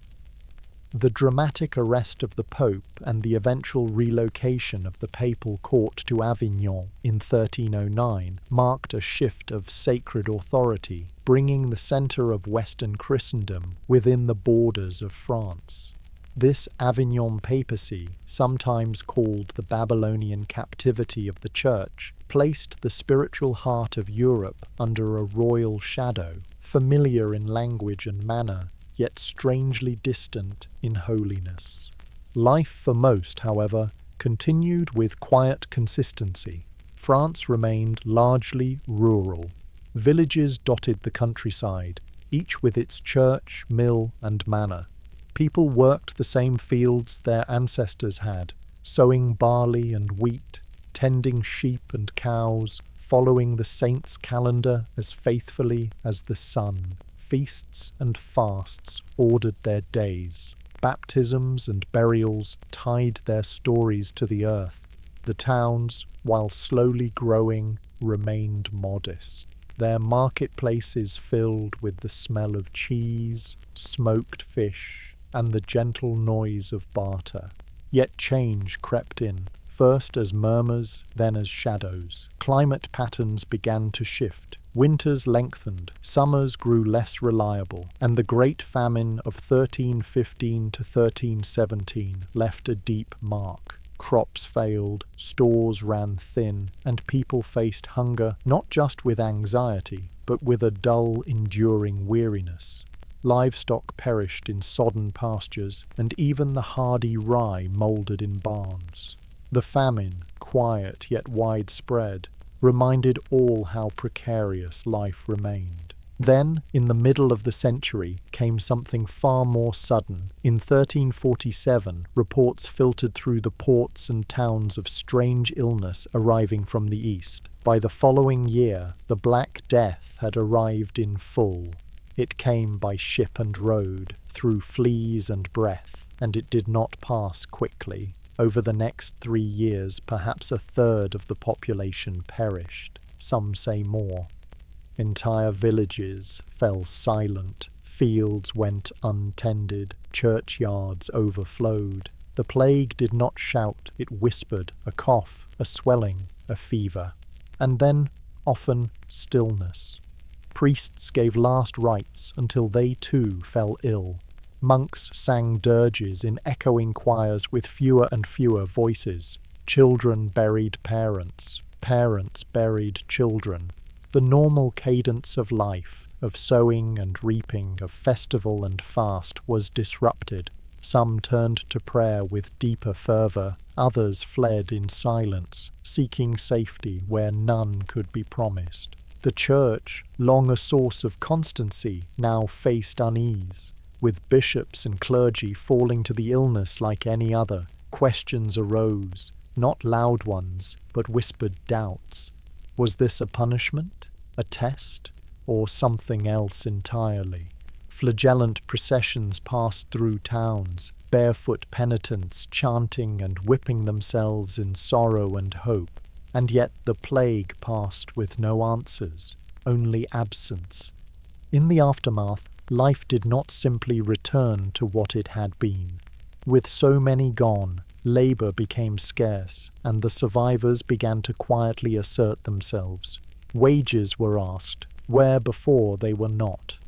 The dramatic arrest of the Pope and the eventual relocation of the papal court to Avignon in 1309 marked a shift of sacred authority, bringing the centre of Western Christendom within the borders of France. This Avignon papacy, sometimes called the Babylonian captivity of the Church, placed the spiritual heart of Europe under a royal shadow, familiar in language and manner, yet strangely distant in holiness. Life for most, however, continued with quiet consistency. France remained largely rural. Villages dotted the countryside, each with its church, mill, and manor. People worked the same fields their ancestors had, sowing barley and wheat, tending sheep and cows, following the saints' calendar as faithfully as the sun. Feasts and fasts ordered their days. Baptisms and burials tied their stories to the earth. The towns, while slowly growing, remained modest. Their marketplaces filled with the smell of cheese, smoked fish, and the gentle noise of barter. Yet change crept in, first as murmurs, then as shadows. Climate patterns began to shift. Winters lengthened, summers grew less reliable, and the Great Famine of 1315 to 1317 left a deep mark. Crops failed, stores ran thin, and people faced hunger not just with anxiety, but with a dull, enduring weariness. Livestock perished in sodden pastures, and even the hardy rye mouldered in barns. The famine, quiet yet widespread, reminded all how precarious life remained. Then, in the middle of the century, came something far more sudden. In 1347, reports filtered through the ports and towns of strange illness arriving from the east. By the following year, the Black Death had arrived in full. It came by ship and road, through fleas and breath, and it did not pass quickly. Over the next 3 years, perhaps a third of the population perished. Some say more. Entire villages fell silent, fields went untended, churchyards overflowed. The plague did not shout, it whispered, a cough, a swelling, a fever. And then, often, stillness. Priests gave last rites until they too fell ill. Monks sang dirges in echoing choirs with fewer and fewer voices. Children buried parents, parents buried children. The normal cadence of life, of sowing and reaping, of festival and fast, was disrupted. Some turned to prayer with deeper fervour, others fled in silence, seeking safety where none could be promised. The Church, long a source of constancy, now faced unease. With bishops and clergy falling to the illness like any other, questions arose, not loud ones, but whispered doubts. Was this a punishment, a test, or something else entirely? Flagellant processions passed through towns, barefoot penitents chanting and whipping themselves in sorrow and hope. And yet the plague passed with no answers, only absence. In the aftermath, life did not simply return to what it had been. With so many gone, labour became scarce, and the survivors began to quietly assert themselves. Wages were asked, where before they were not.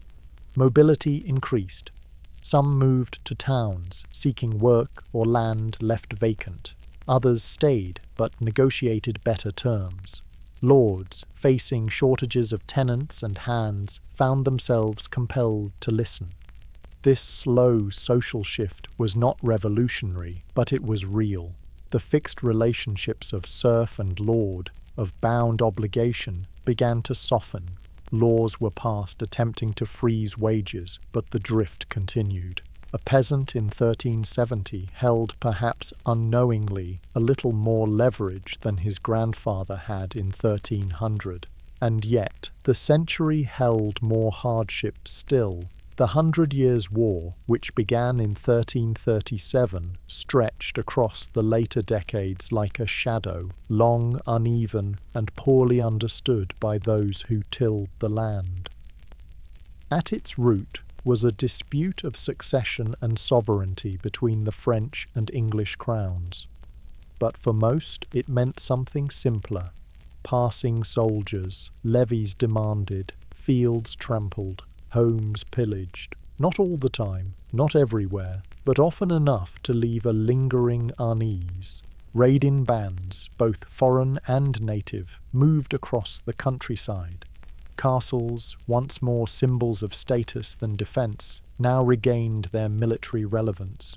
Mobility increased. Some moved to towns, seeking work or land left vacant. Others stayed, but negotiated better terms. Lords, facing shortages of tenants and hands, found themselves compelled to listen. This slow social shift was not revolutionary, but it was real. The fixed relationships of serf and lord, of bound obligation, began to soften. Laws were passed attempting to freeze wages, but the drift continued. A peasant in 1370 held, perhaps unknowingly, a little more leverage than his grandfather had in 1300. And yet, the century held more hardship still. The 100 Years' War, which began in 1337, stretched across the later decades like a shadow, long, uneven, and poorly understood by those who tilled the land. At its root was a dispute of succession and sovereignty between the French and English crowns. But for most, it meant something simpler. Passing soldiers, levies demanded, fields trampled, homes pillaged. Not all the time, not everywhere, but often enough to leave a lingering unease. Raiding bands, both foreign and native, moved across the countryside. Castles, once more symbols of status than defence, now regained their military relevance.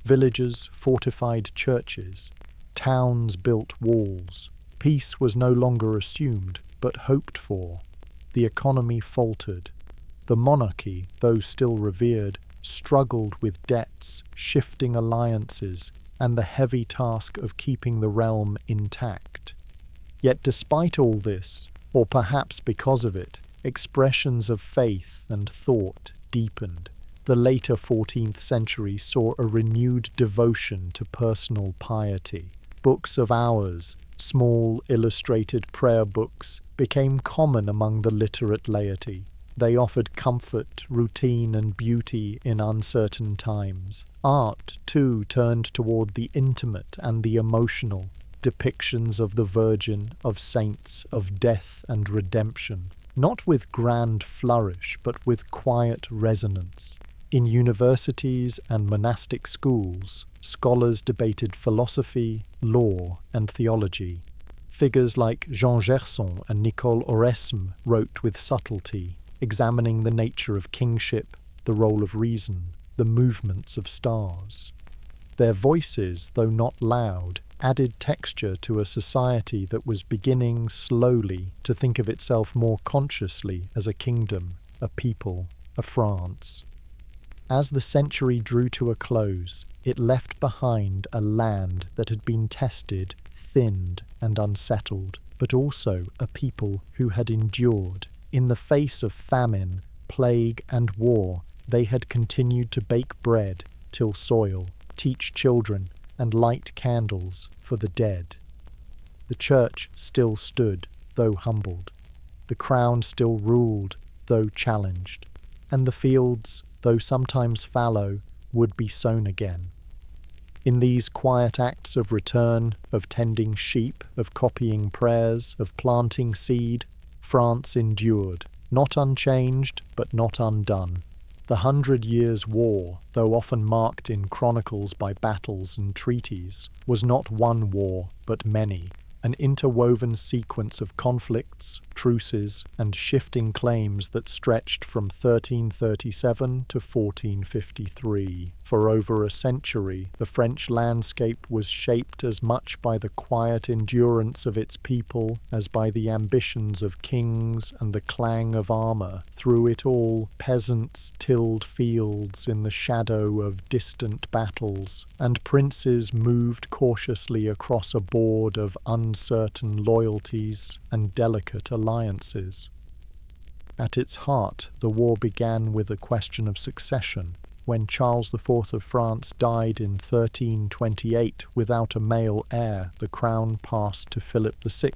Villages fortified churches. Towns built walls. Peace was no longer assumed, but hoped for. The economy faltered. The monarchy, though still revered, struggled with debts, shifting alliances, and the heavy task of keeping the realm intact. Yet despite all this, or perhaps because of it, expressions of faith and thought deepened. The later 14th century saw a renewed devotion to personal piety. Books of hours, small illustrated prayer books, became common among the literate laity. They offered comfort, routine, and beauty in uncertain times. Art, too, turned toward the intimate and the emotional. Depictions of the Virgin, of saints, of death and redemption, not with grand flourish, but with quiet resonance. In universities and monastic schools, scholars debated philosophy, law, and theology. Figures like Jean Gerson and Nicole Oresme wrote with subtlety, examining the nature of kingship, the role of reason, the movements of stars. Their voices, though not loud, added texture to a society that was beginning slowly to think of itself more consciously as a kingdom, a people, a France. As the century drew to a close, it left behind a land that had been tested, thinned, and unsettled, but also a people who had endured. In the face of famine, plague, and war, they had continued to bake bread, till soil, teach children, and light candles for the dead. The church still stood, though humbled. The crown still ruled, though challenged. And the fields, though sometimes fallow, would be sown again. In these quiet acts of return, of tending sheep, of copying prayers, of planting seed, France endured, not unchanged, but not undone. The 100 Years' War, though often marked in chronicles by battles and treaties, was not one war, but many, an interwoven sequence of conflicts, truces, and shifting claims that stretched from 1337 to 1453. For over a century, the French landscape was shaped as much by the quiet endurance of its people as by the ambitions of kings and the clang of armour. Through it all, peasants tilled fields in the shadow of distant battles, and princes moved cautiously across a board of uncertain loyalties and delicate alliances. At its heart, the war began with a question of succession. When Charles IV of France died in 1328 without a male heir, the crown passed to Philip VI,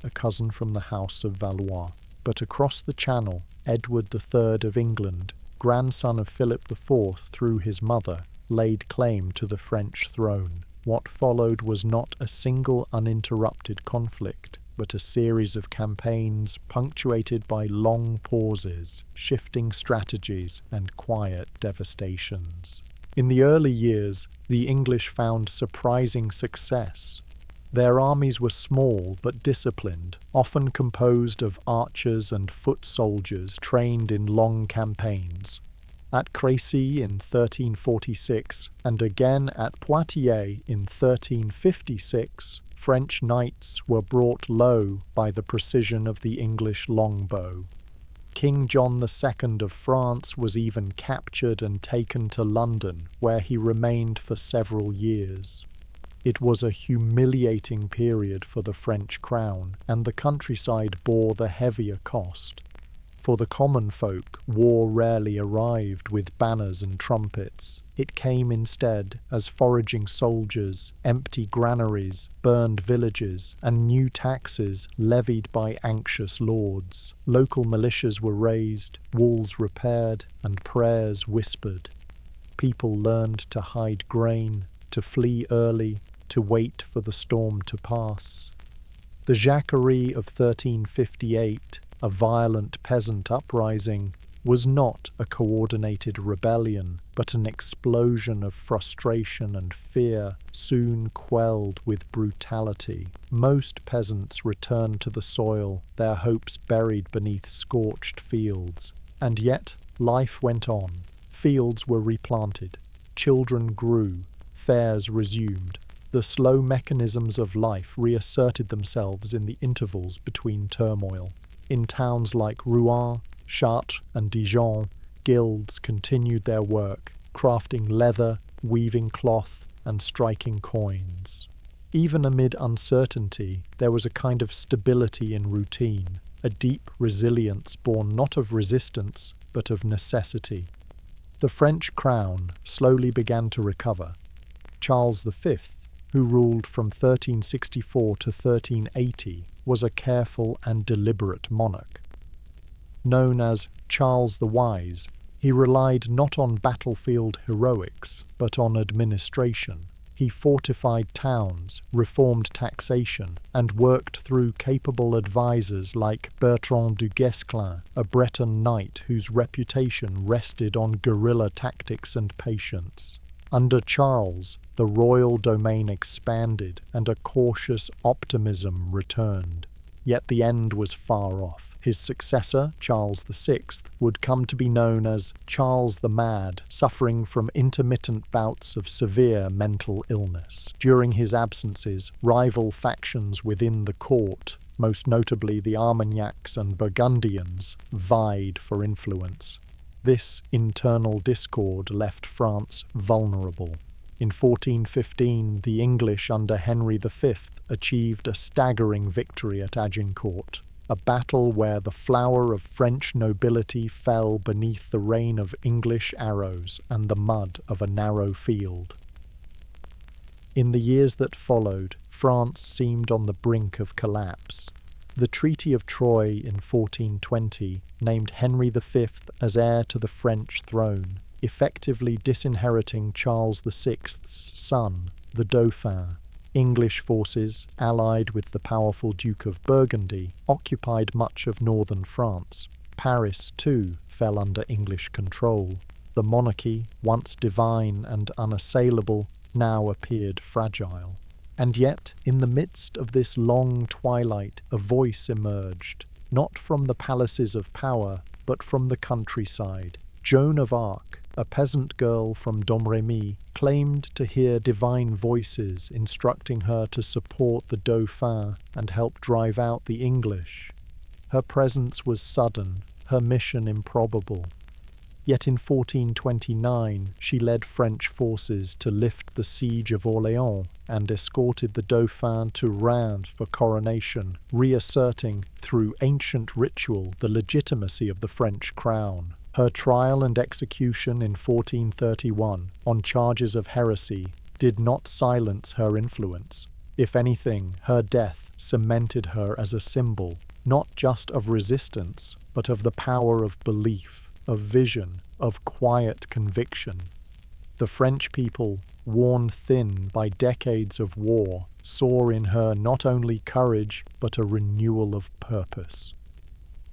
a cousin from the House of Valois. But across the Channel, Edward III of England, grandson of Philip IV through his mother, laid claim to the French throne. What followed was not a single uninterrupted conflict, but a series of campaigns punctuated by long pauses, shifting strategies, and quiet devastations. In the early years, the English found surprising success. Their armies were small but disciplined, often composed of archers and foot soldiers trained in long campaigns. At Crécy in 1346, and again at Poitiers in 1356, French knights were brought low by the precision of the English longbow. King John II of France was even captured and taken to London, where he remained for several years. It was a humiliating period for the French crown, and the countryside bore the heavier cost. For the common folk, war rarely arrived with banners and trumpets. It came instead as foraging soldiers, empty granaries, burned villages, and new taxes levied by anxious lords. Local militias were raised, walls repaired, and prayers whispered. People learned to hide grain, to flee early, to wait for the storm to pass. The Jacquerie of 1358, a violent peasant uprising, was not a coordinated rebellion, but an explosion of frustration and fear, soon quelled with brutality. Most peasants returned to the soil, their hopes buried beneath scorched fields. And yet, life went on. Fields were replanted. Children grew. Fairs resumed. The slow mechanisms of life reasserted themselves in the intervals between turmoil. In towns like Rouen, Chartres, and Dijon, guilds continued their work, crafting leather, weaving cloth, and striking coins. Even amid uncertainty, there was a kind of stability in routine, a deep resilience born not of resistance, but of necessity. The French crown slowly began to recover. Charles V, who ruled from 1364 to 1380, was a careful and deliberate monarch. Known as Charles the Wise, he relied not on battlefield heroics, but on administration. He fortified towns, reformed taxation, and worked through capable advisors like Bertrand du Guesclin, a Breton knight whose reputation rested on guerrilla tactics and patience. Under Charles, the royal domain expanded and a cautious optimism returned. Yet the end was far off. His successor, Charles VI, would come to be known as Charles the Mad, suffering from intermittent bouts of severe mental illness. During his absences, rival factions within the court, most notably the Armagnacs and Burgundians, vied for influence. This internal discord left France vulnerable. In 1415, the English under Henry V achieved a staggering victory at Agincourt, a battle where the flower of French nobility fell beneath the rain of English arrows and the mud of a narrow field. In the years that followed, France seemed on the brink of collapse. The Treaty of Troyes in 1420 named Henry V as heir to the French throne, effectively disinheriting Charles VI's son, the Dauphin. English forces, allied with the powerful Duke of Burgundy, occupied much of northern France. Paris, too, fell under English control. The monarchy, once divine and unassailable, now appeared fragile. And yet, in the midst of this long twilight, a voice emerged, not from the palaces of power, but from the countryside. Joan of Arc, a peasant girl from Domremy, claimed to hear divine voices instructing her to support the Dauphin and help drive out the English. Her presence was sudden, her mission improbable. Yet in 1429 she led French forces to lift the siege of Orléans and escorted the Dauphin to Reims for coronation, reasserting, through ancient ritual, the legitimacy of the French crown. Her trial and execution in 1431, on charges of heresy, did not silence her influence. If anything, her death cemented her as a symbol, not just of resistance, but of the power of belief, of vision, of quiet conviction. The French people, worn thin by decades of war, saw in her not only courage, but a renewal of purpose.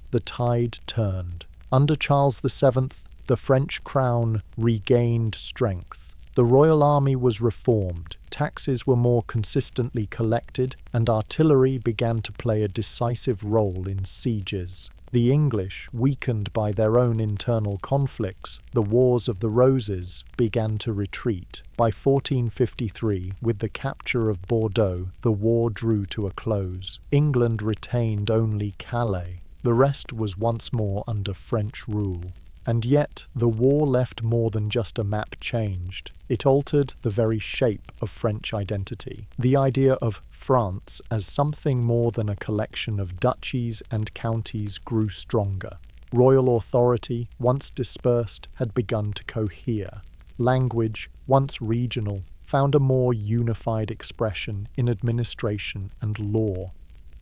The tide turned. Under Charles VII, the French crown regained strength. The royal army was reformed, taxes were more consistently collected, and artillery began to play a decisive role in sieges. The English, weakened by their own internal conflicts, the Wars of the Roses, began to retreat. By 1453, with the capture of Bordeaux, the war drew to a close. England retained only Calais. The rest was once more under French rule. And yet, the war left more than just a map changed. It altered the very shape of French identity. The idea of France as something more than a collection of duchies and counties grew stronger. Royal authority, once dispersed, had begun to cohere. Language, once regional, found a more unified expression in administration and law.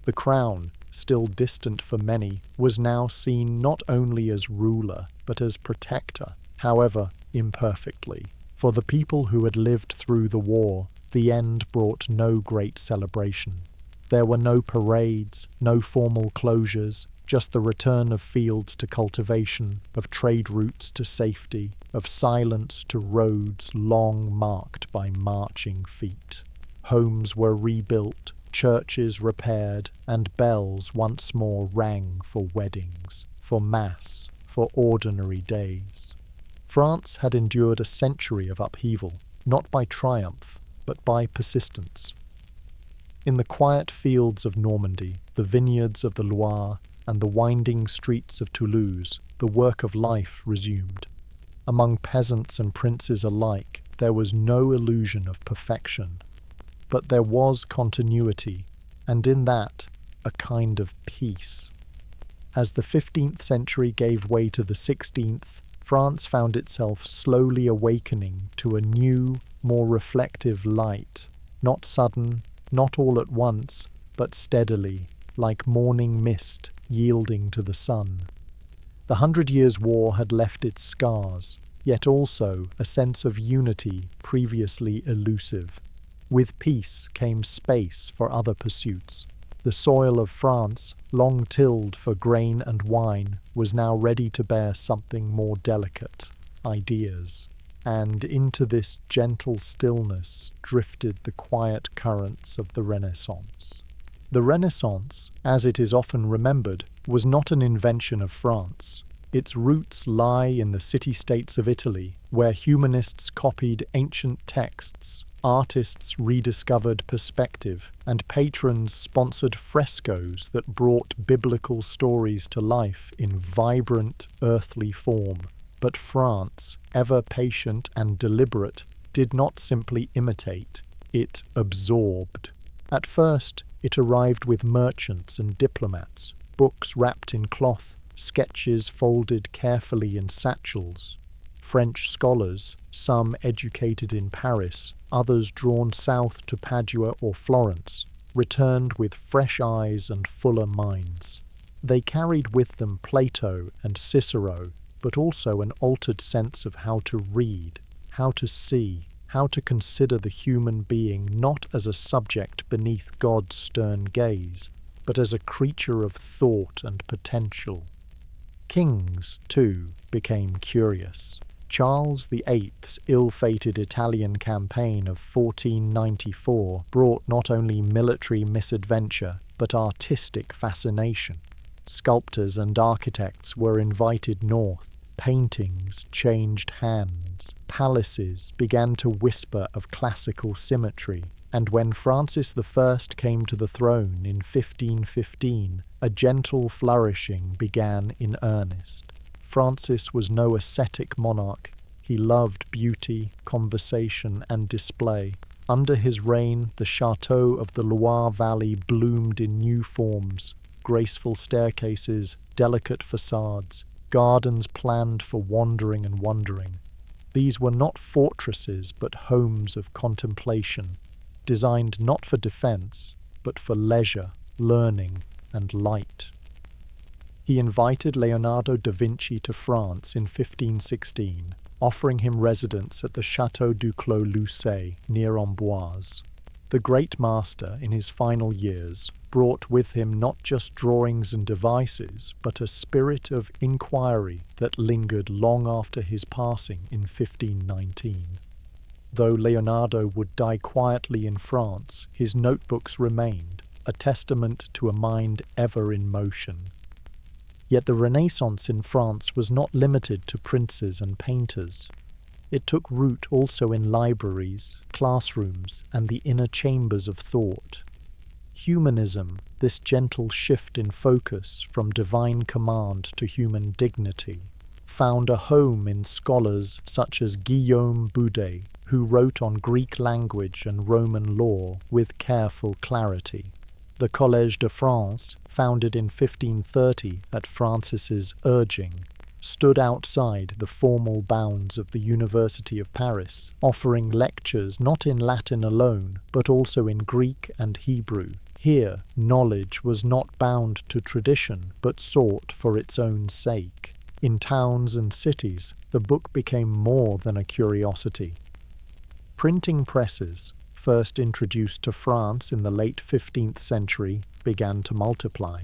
The crown, still distant for many, was now seen not only as ruler, but as protector, however imperfectly. For the people who had lived through the war, the end brought no great celebration. There were no parades, no formal closures, just the return of fields to cultivation, of trade routes to safety, of silence to roads long marked by marching feet. Homes were rebuilt, churches repaired, and bells once more rang for weddings, for mass, for ordinary days. France had endured a century of upheaval, not by triumph, but by persistence. In the quiet fields of Normandy, the vineyards of the Loire, and the winding streets of Toulouse, the work of life resumed. Among peasants and princes alike, there was no illusion of perfection. But there was continuity, and in that, a kind of peace. As the 15th century gave way to the 16th, France found itself slowly awakening to a new, more reflective light, not sudden, not all at once, but steadily, like morning mist yielding to the sun. The 100 Years' War had left its scars, yet also a sense of unity previously elusive. With peace came space for other pursuits. The soil of France, long tilled for grain and wine, was now ready to bear something more delicate, ideas. And into this gentle stillness drifted the quiet currents of the Renaissance. The Renaissance, as it is often remembered, was not an invention of France. Its roots lie in the city-states of Italy, where humanists copied ancient texts, artists rediscovered perspective, and patrons sponsored frescoes that brought biblical stories to life in vibrant, earthly form. But France, ever patient and deliberate, did not simply imitate, it absorbed. At first, it arrived with merchants and diplomats, books wrapped in cloth, sketches folded carefully in satchels. French scholars, some educated in Paris, others drawn south to Padua or Florence, returned with fresh eyes and fuller minds. They carried with them Plato and Cicero, but also an altered sense of how to read, how to see, how to consider the human being not as a subject beneath God's stern gaze, but as a creature of thought and potential. Kings, too, became curious. Charles VIII's ill-fated Italian campaign of 1494 brought not only military misadventure, but artistic fascination. Sculptors and architects were invited north. Paintings changed hands. Palaces began to whisper of classical symmetry. And when Francis I came to the throne in 1515, a gentle flourishing began in earnest. Francis was no ascetic monarch. He loved beauty, conversation, and display. Under his reign, the chateaux of the Loire Valley bloomed in new forms, graceful staircases, delicate facades, gardens planned for wandering and wondering. These were not fortresses, but homes of contemplation, designed not for defense, but for leisure, learning, and light. He invited Leonardo da Vinci to France in 1516, offering him residence at the Château du Clos Lucé near Amboise. The great master, in his final years, brought with him not just drawings and devices, but a spirit of inquiry that lingered long after his passing in 1519. Though Leonardo would die quietly in France, his notebooks remained, a testament to a mind ever in motion. Yet the Renaissance in France was not limited to princes and painters. It took root also in libraries, classrooms, and the inner chambers of thought. Humanism, this gentle shift in focus from divine command to human dignity, found a home in scholars such as Guillaume Boudet, who wrote on Greek language and Roman law with careful clarity. The Collège de France, founded in 1530 at Francis's urging, stood outside the formal bounds of the University of Paris, offering lectures not in Latin alone, but also in Greek and Hebrew. Here, knowledge was not bound to tradition, but sought for its own sake. In towns and cities, the book became more than a curiosity. Printing presses, first introduced to France in the late 15th century, began to multiply.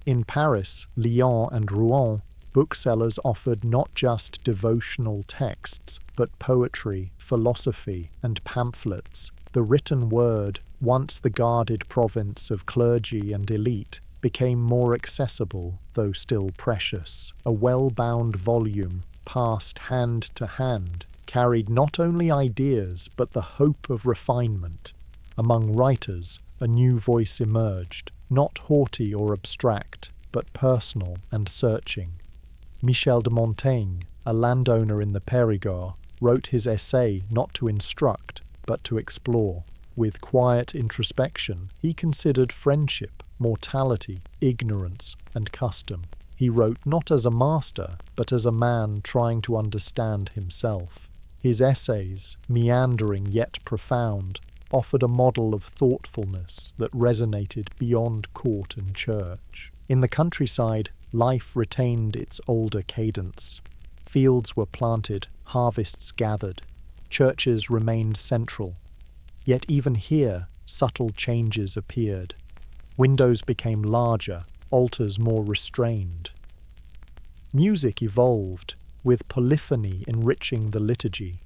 In Paris, Lyon and Rouen, booksellers offered not just devotional texts, but poetry, philosophy, and pamphlets. The written word, once the guarded province of clergy and elite, became more accessible, though still precious. A well-bound volume, passed hand to hand, carried not only ideas, but the hope of refinement. Among writers, a new voice emerged, not haughty or abstract, but personal and searching. Michel de Montaigne, a landowner in the Périgord, wrote his essay not to instruct, but to explore. With quiet introspection, he considered friendship, mortality, ignorance, and custom. He wrote not as a master, but as a man trying to understand himself. His essays, meandering yet profound, offered a model of thoughtfulness that resonated beyond court and church. In the countryside, life retained its older cadence. Fields were planted, harvests gathered, churches remained central. Yet even here, subtle changes appeared. Windows became larger, altars more restrained. Music evolved, with polyphony enriching the liturgy.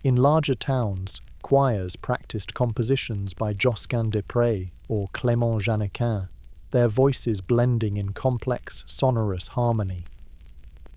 In larger towns, choirs practiced compositions by Josquin des Prés or Clément Janequin, their voices blending in complex, sonorous harmony.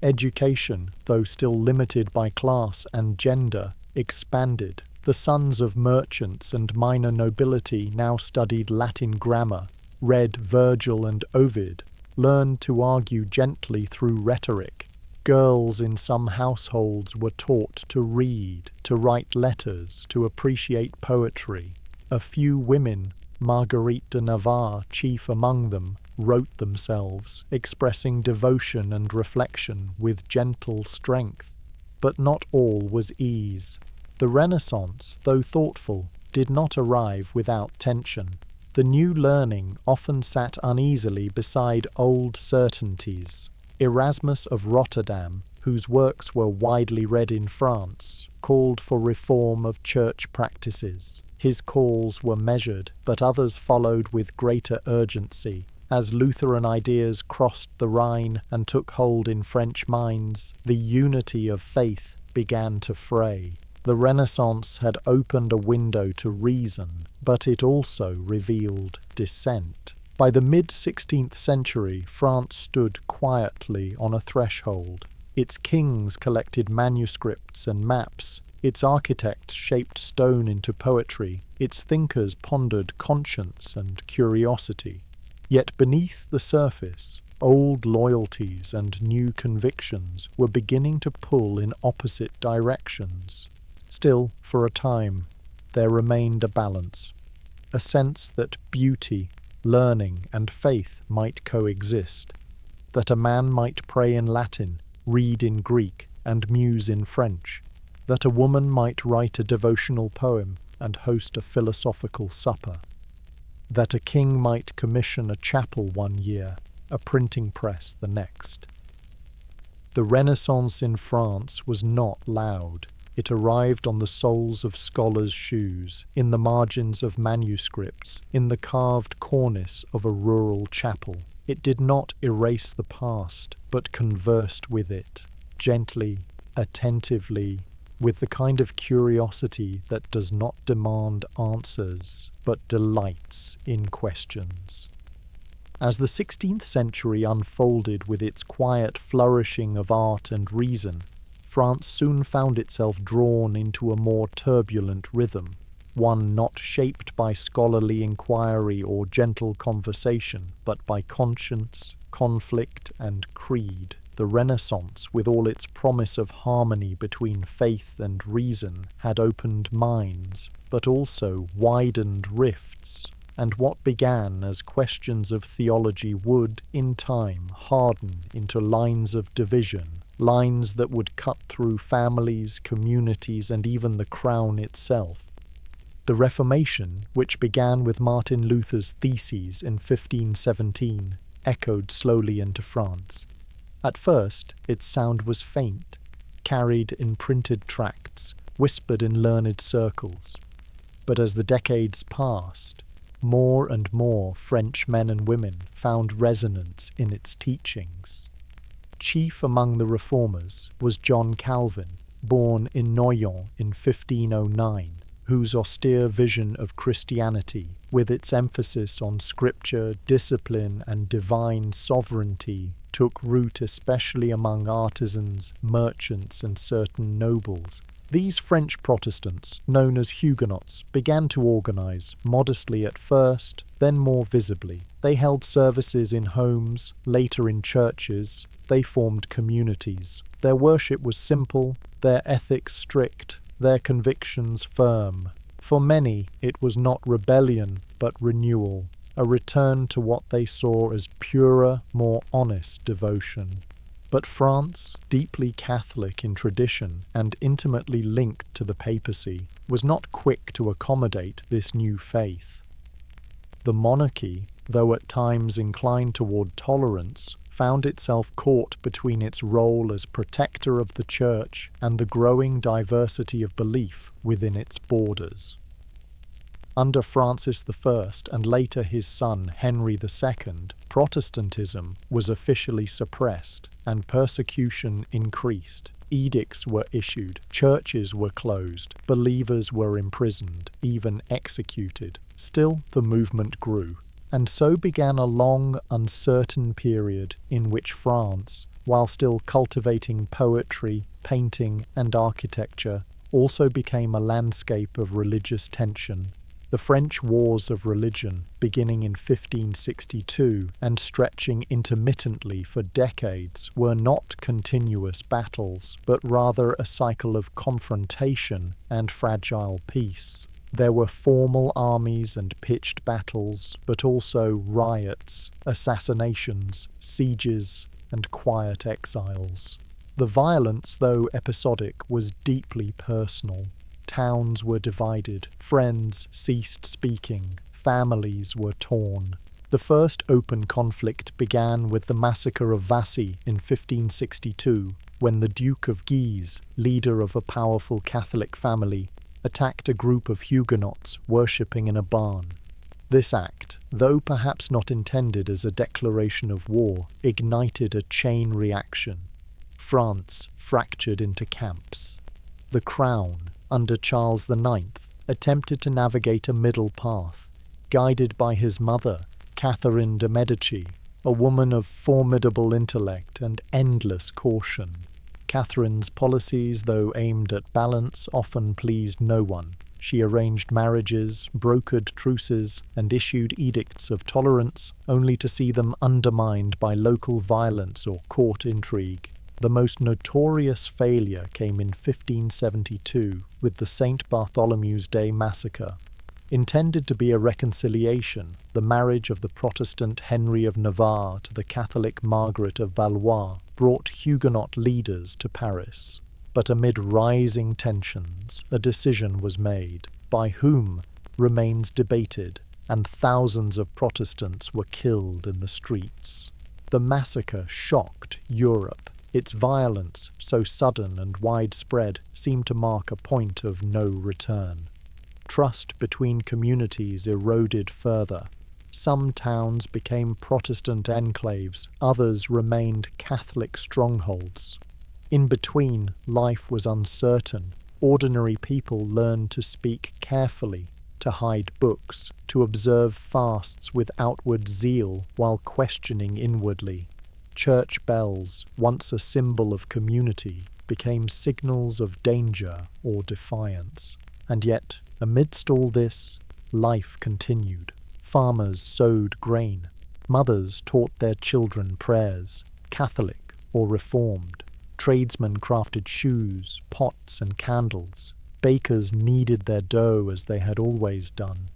Education, though still limited by class and gender, expanded. The sons of merchants and minor nobility now studied Latin grammar, read Virgil and Ovid, learned to argue gently through rhetoric. Girls in some households were taught to read, to write letters, to appreciate poetry. A few women, Marguerite de Navarre chief among them, wrote themselves, expressing devotion and reflection with gentle strength. But not all was ease. The Renaissance, though thoughtful, did not arrive without tension. The new learning often sat uneasily beside old certainties. Erasmus of Rotterdam, whose works were widely read in France, called for reform of church practices. His calls were measured, but others followed with greater urgency. As Lutheran ideas crossed the Rhine and took hold in French minds, the unity of faith began to fray. The Renaissance had opened a window to reason, but it also revealed dissent. By the mid-16th century, France stood quietly on a threshold. Its kings collected manuscripts and maps. Its architects shaped stone into poetry. Its thinkers pondered conscience and curiosity. Yet beneath the surface, old loyalties and new convictions were beginning to pull in opposite directions. Still, for a time, there remained a balance, a sense that beauty, learning, and faith might coexist, that a man might pray in Latin, read in Greek, and muse in French, that a woman might write a devotional poem and host a philosophical supper, that a king might commission a chapel one year, a printing press the next. The Renaissance in France was not loud. It arrived on the soles of scholars' shoes, in the margins of manuscripts, in the carved cornice of a rural chapel. It did not erase the past, but conversed with it, gently, attentively, with the kind of curiosity that does not demand answers, but delights in questions. As the 16th century unfolded with its quiet flourishing of art and reason, France soon found itself drawn into a more turbulent rhythm, one not shaped by scholarly inquiry or gentle conversation, but by conscience, conflict, and creed. The Renaissance, with all its promise of harmony between faith and reason, had opened minds, but also widened rifts, and what began as questions of theology would, in time, harden into lines of division, lines that would cut through families, communities, and even the crown itself. The Reformation, which began with Martin Luther's theses in 1517, echoed slowly into France. At first, its sound was faint, carried in printed tracts, whispered in learned circles. But as the decades passed, more and more French men and women found resonance in its teachings. Chief among the reformers was John Calvin, born in Noyon in 1509, whose austere vision of Christianity, with its emphasis on scripture, discipline, and divine sovereignty, took root especially among artisans, merchants, and certain nobles. These French Protestants, known as Huguenots, began to organize, modestly at first, then more visibly. They held services in homes, later in churches. They formed communities. Their worship was simple, their ethics strict, their convictions firm. For many, it was not rebellion, but renewal, a return to what they saw as purer, more honest devotion. But France, deeply Catholic in tradition and intimately linked to the papacy, was not quick to accommodate this new faith. The monarchy, though at times inclined toward tolerance, found itself caught between its role as protector of the Church and the growing diversity of belief within its borders. Under Francis I and later his son Henry II, Protestantism was officially suppressed and persecution increased. Edicts were issued, churches were closed, believers were imprisoned, even executed. Still, the movement grew. And so began a long, uncertain period in which France, while still cultivating poetry, painting, and architecture, also became a landscape of religious tension. The French Wars of Religion, beginning in 1562 and stretching intermittently for decades, were not continuous battles, but rather a cycle of confrontation and fragile peace. There were formal armies and pitched battles, but also riots, assassinations, sieges, and quiet exiles. The violence, though episodic, was deeply personal. Towns were divided, friends ceased speaking, families were torn. The first open conflict began with the massacre of Vassy in 1562, when the Duke of Guise, leader of a powerful Catholic family, attacked a group of Huguenots worshipping in a barn. This act, though perhaps not intended as a declaration of war, ignited a chain reaction. France fractured into camps. The Crown, under Charles IX, attempted to navigate a middle path, guided by his mother, Catherine de' Medici, a woman of formidable intellect and endless caution. Catherine's policies, though aimed at balance, often pleased no one. She arranged marriages, brokered truces, and issued edicts of tolerance, only to see them undermined by local violence or court intrigue. The most notorious failure came in 1572 with the St. Bartholomew's Day massacre. Intended to be a reconciliation, the marriage of the Protestant Henry of Navarre to the Catholic Margaret of Valois brought Huguenot leaders to Paris. But amid rising tensions, a decision was made, by whom remains debated, and thousands of Protestants were killed in the streets. The massacre shocked Europe. Its violence, so sudden and widespread, seemed to mark a point of no return. Trust between communities eroded further. Some towns became Protestant enclaves, others remained Catholic strongholds. In between, life was uncertain. Ordinary people learned to speak carefully, to hide books, to observe fasts with outward zeal while questioning inwardly. Church bells, once a symbol of community, became signals of danger or defiance. And yet, amidst all this, life continued. Farmers sowed grain. Mothers taught their children prayers, Catholic or Reformed. Tradesmen crafted shoes, pots, and candles. Bakers kneaded their dough as they had always done.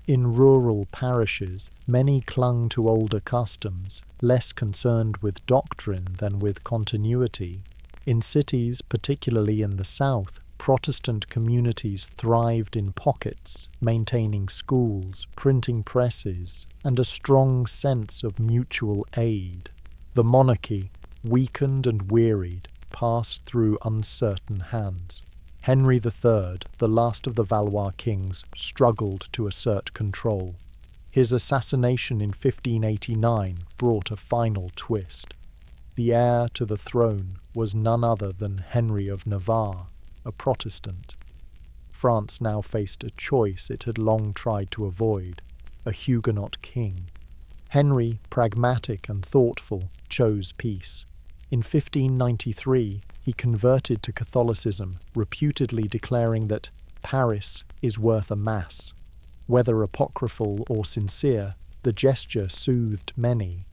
In rural parishes, many clung to older customs, less concerned with doctrine than with continuity. In cities, particularly in the South, Protestant communities thrived in pockets, maintaining schools, printing presses, and a strong sense of mutual aid. The monarchy, weakened and wearied, passed through uncertain hands. Henry III, the last of the Valois kings, struggled to assert control. His assassination in 1589 brought a final twist. The heir to the throne was none other than Henry of Navarre, a Protestant. France now faced a choice it had long tried to avoid, a Huguenot king. Henry, pragmatic and thoughtful, chose peace. In 1593, he converted to Catholicism, reputedly declaring that Paris is worth a mass. Whether apocryphal or sincere, the gesture soothed many.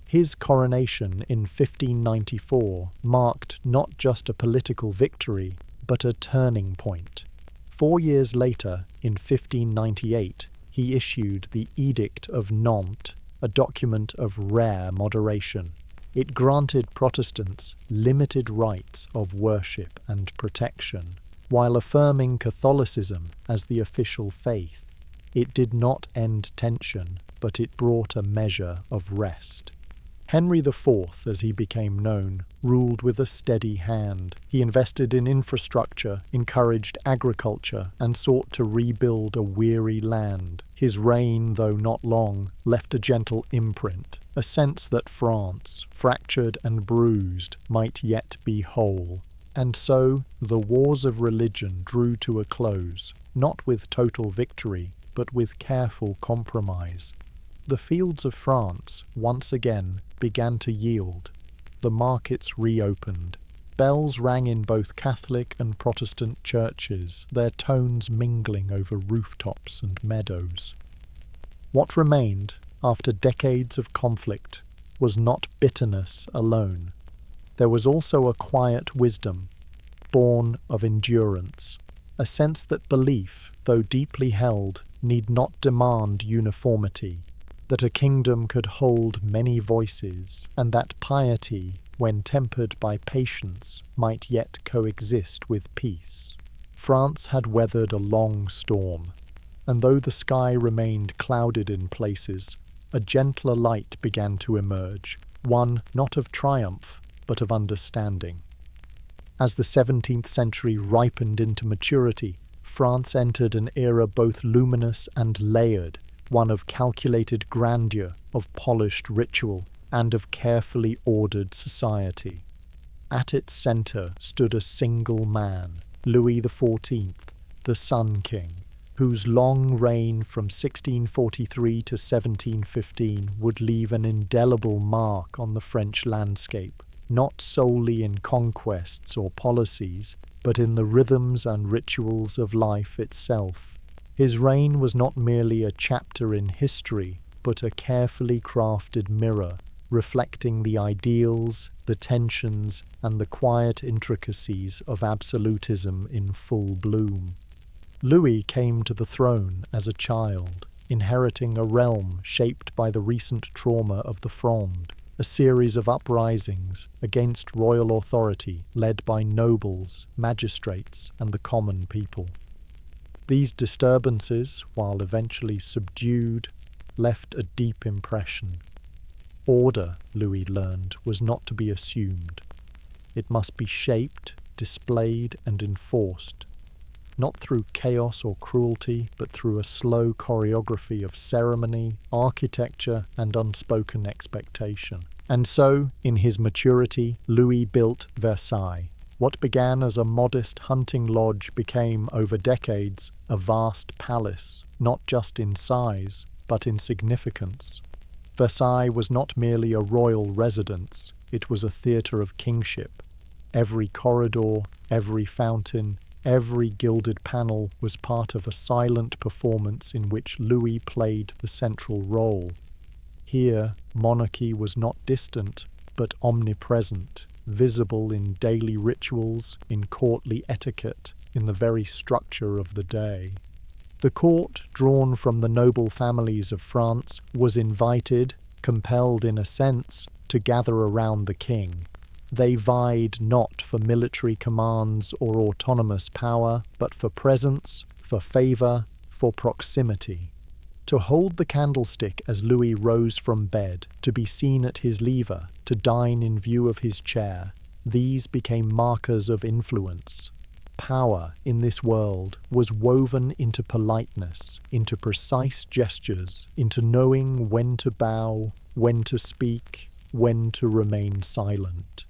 His coronation in 1594 marked not just a political victory, but a turning point. 4 years later, in 1598, he issued the Edict of Nantes, a document of rare moderation. It granted Protestants limited rights of worship and protection, while affirming Catholicism as the official faith. It did not end tension, but it brought a measure of rest. Henry IV, as he became known, ruled with a steady hand. He invested in infrastructure, encouraged agriculture, and sought to rebuild a weary land. His reign, though not long, left a gentle imprint, a sense that France, fractured and bruised, might yet be whole. And so the wars of religion drew to a close, not with total victory, but with careful compromise. The fields of France, once again, began to yield. The markets reopened. Bells rang in both Catholic and Protestant churches, their tones mingling over rooftops and meadows. What remained, after decades of conflict, was not bitterness alone. There was also a quiet wisdom, born of endurance, a sense that belief, though deeply held, need not demand uniformity, that a kingdom could hold many voices, and that piety, when tempered by patience, might yet coexist with peace. France had weathered a long storm, and though the sky remained clouded in places, a gentler light began to emerge, one not of triumph, but of understanding. As the 17th century ripened into maturity, France entered an era both luminous and layered, one of calculated grandeur, of polished ritual, and of carefully ordered society. At its centre stood a single man, Louis XIV, the Sun King, whose long reign from 1643 to 1715 would leave an indelible mark on the French landscape, not solely in conquests or policies, but in the rhythms and rituals of life itself. His reign was not merely a chapter in history, but a carefully crafted mirror, reflecting the ideals, the tensions, and the quiet intricacies of absolutism in full bloom. Louis came to the throne as a child, inheriting a realm shaped by the recent trauma of the Fronde, a series of uprisings against royal authority led by nobles, magistrates, and the common people. These disturbances, while eventually subdued, left a deep impression. Order, Louis learned, was not to be assumed. It must be shaped, displayed, and enforced, not through chaos or cruelty, but through a slow choreography of ceremony, architecture, and unspoken expectation. And so, in his maturity, Louis built Versailles. What began as a modest hunting lodge became, over decades, a vast palace, not just in size, but in significance. Versailles was not merely a royal residence, it was a theatre of kingship. Every corridor, every fountain, every gilded panel was part of a silent performance in which Louis played the central role. Here, monarchy was not distant, but omnipresent, visible in daily rituals, in courtly etiquette, in the very structure of the day. The court, drawn from the noble families of France, was invited, compelled in a sense, to gather around the king. They vied not for military commands or autonomous power, but for presence, for favour, for proximity. To hold the candlestick as Louis rose from bed, to be seen at his lever, to dine in view of his chair, these became markers of influence. Power in this world was woven into politeness, into precise gestures, into knowing when to bow, when to speak, when to remain silent.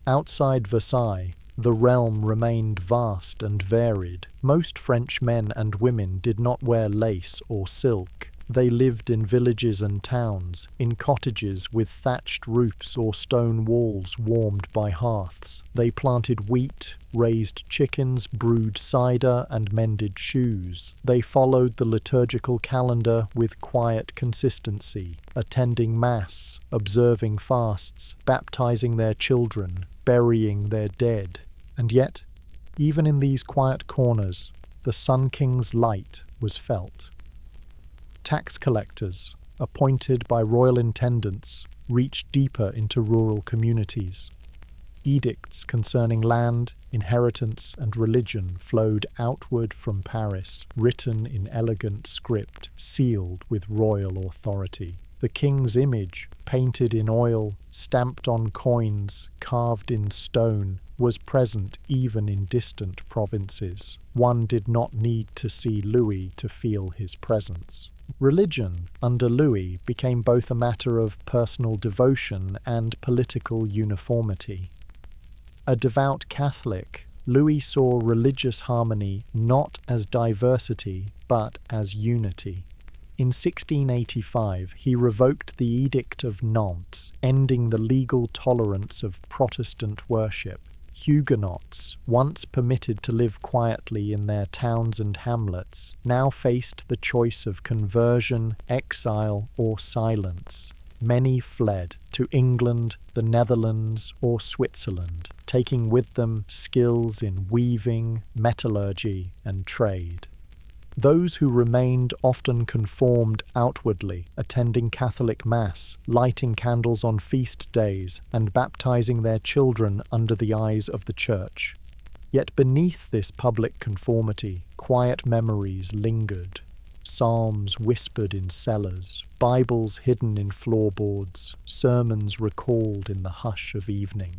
Outside Versailles, the realm remained vast and varied. Most French men and women did not wear lace or silk. They lived in villages and towns, in cottages with thatched roofs or stone walls warmed by hearths. They planted wheat, raised chickens, brewed cider, and mended shoes. They followed the liturgical calendar with quiet consistency, attending Mass, observing fasts, baptizing their children, burying their dead. And yet, even in these quiet corners, the Sun King's light was felt. Tax collectors, appointed by royal intendants, reached deeper into rural communities. Edicts concerning land, inheritance, and religion flowed outward from Paris, written in elegant script, sealed with royal authority. The king's image, painted in oil, stamped on coins, carved in stone, was present even in distant provinces. One did not need to see Louis to feel his presence. Religion, under Louis, became both a matter of personal devotion and political uniformity. A devout Catholic, Louis saw religious harmony not as diversity, but as unity. In 1685, he revoked the Edict of Nantes, ending the legal tolerance of Protestant worship. Huguenots, once permitted to live quietly in their towns and hamlets, now faced the choice of conversion, exile, or silence. Many fled to England, the Netherlands, or Switzerland, taking with them skills in weaving, metallurgy, and trade. Those who remained often conformed outwardly, attending Catholic Mass, lighting candles on feast days, and baptizing their children under the eyes of the Church. Yet beneath this public conformity, quiet memories lingered. Psalms whispered in cellars, Bibles hidden in floorboards, sermons recalled in the hush of evening.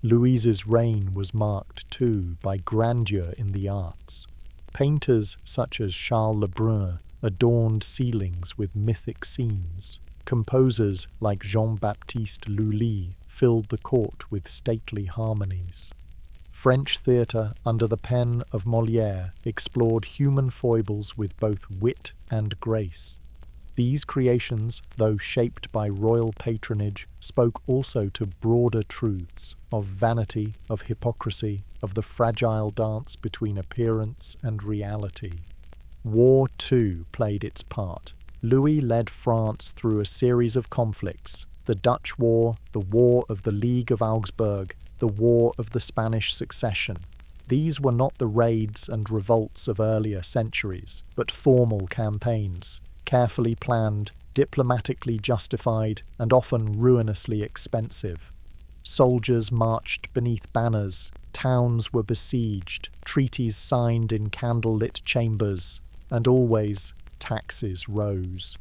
Louise's reign was marked, too, by grandeur in the arts. Painters such as Charles Le Brun adorned ceilings with mythic scenes. Composers like Jean-Baptiste Lully filled the court with stately harmonies. French theatre, under the pen of Molière, explored human foibles with both wit and grace. These creations, though shaped by royal patronage, spoke also to broader truths of vanity, of hypocrisy, of the fragile dance between appearance and reality. War, too, played its part. Louis led France through a series of conflicts: the Dutch War, the War of the League of Augsburg, the War of the Spanish Succession. These were not the raids and revolts of earlier centuries, but formal campaigns, carefully planned, diplomatically justified, and often ruinously expensive. Soldiers marched beneath banners, towns were besieged, treaties signed in candlelit chambers, and always taxes rose.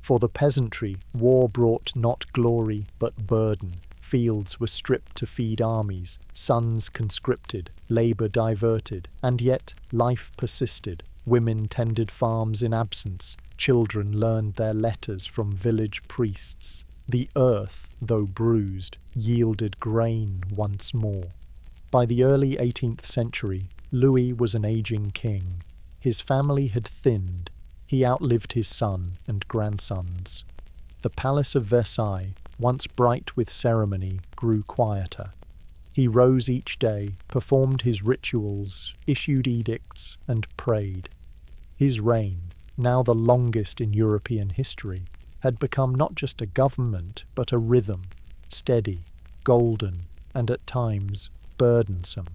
For the peasantry, war brought not glory but burden. Fields were stripped to feed armies, sons conscripted, labour diverted, and yet life persisted. Women tended farms in absence, children learned their letters from village priests. The earth, though bruised, yielded grain once more. By the early 18th century, Louis was an aging king. His family had thinned. He outlived his son and grandsons. The Palace of Versailles, once bright with ceremony, grew quieter. He rose each day, performed his rituals, issued edicts, and prayed. His reign, now the longest in European history, had become not just a government, but a rhythm, steady, golden, and at times burdensome.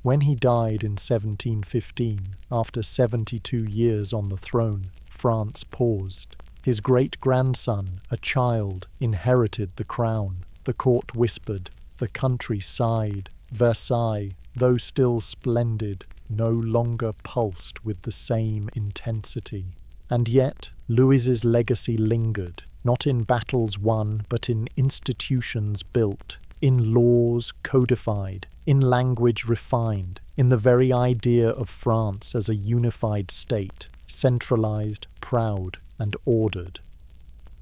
When he died in 1715, after 72 years on the throne, France paused. His great-grandson, a child, inherited the crown. The court whispered, the country sighed. Versailles, though still splendid, no longer pulsed with the same intensity. And yet, Louis's legacy lingered, not in battles won, but in institutions built, in laws codified, in language refined, in the very idea of France as a unified state, centralized, proud, and ordered.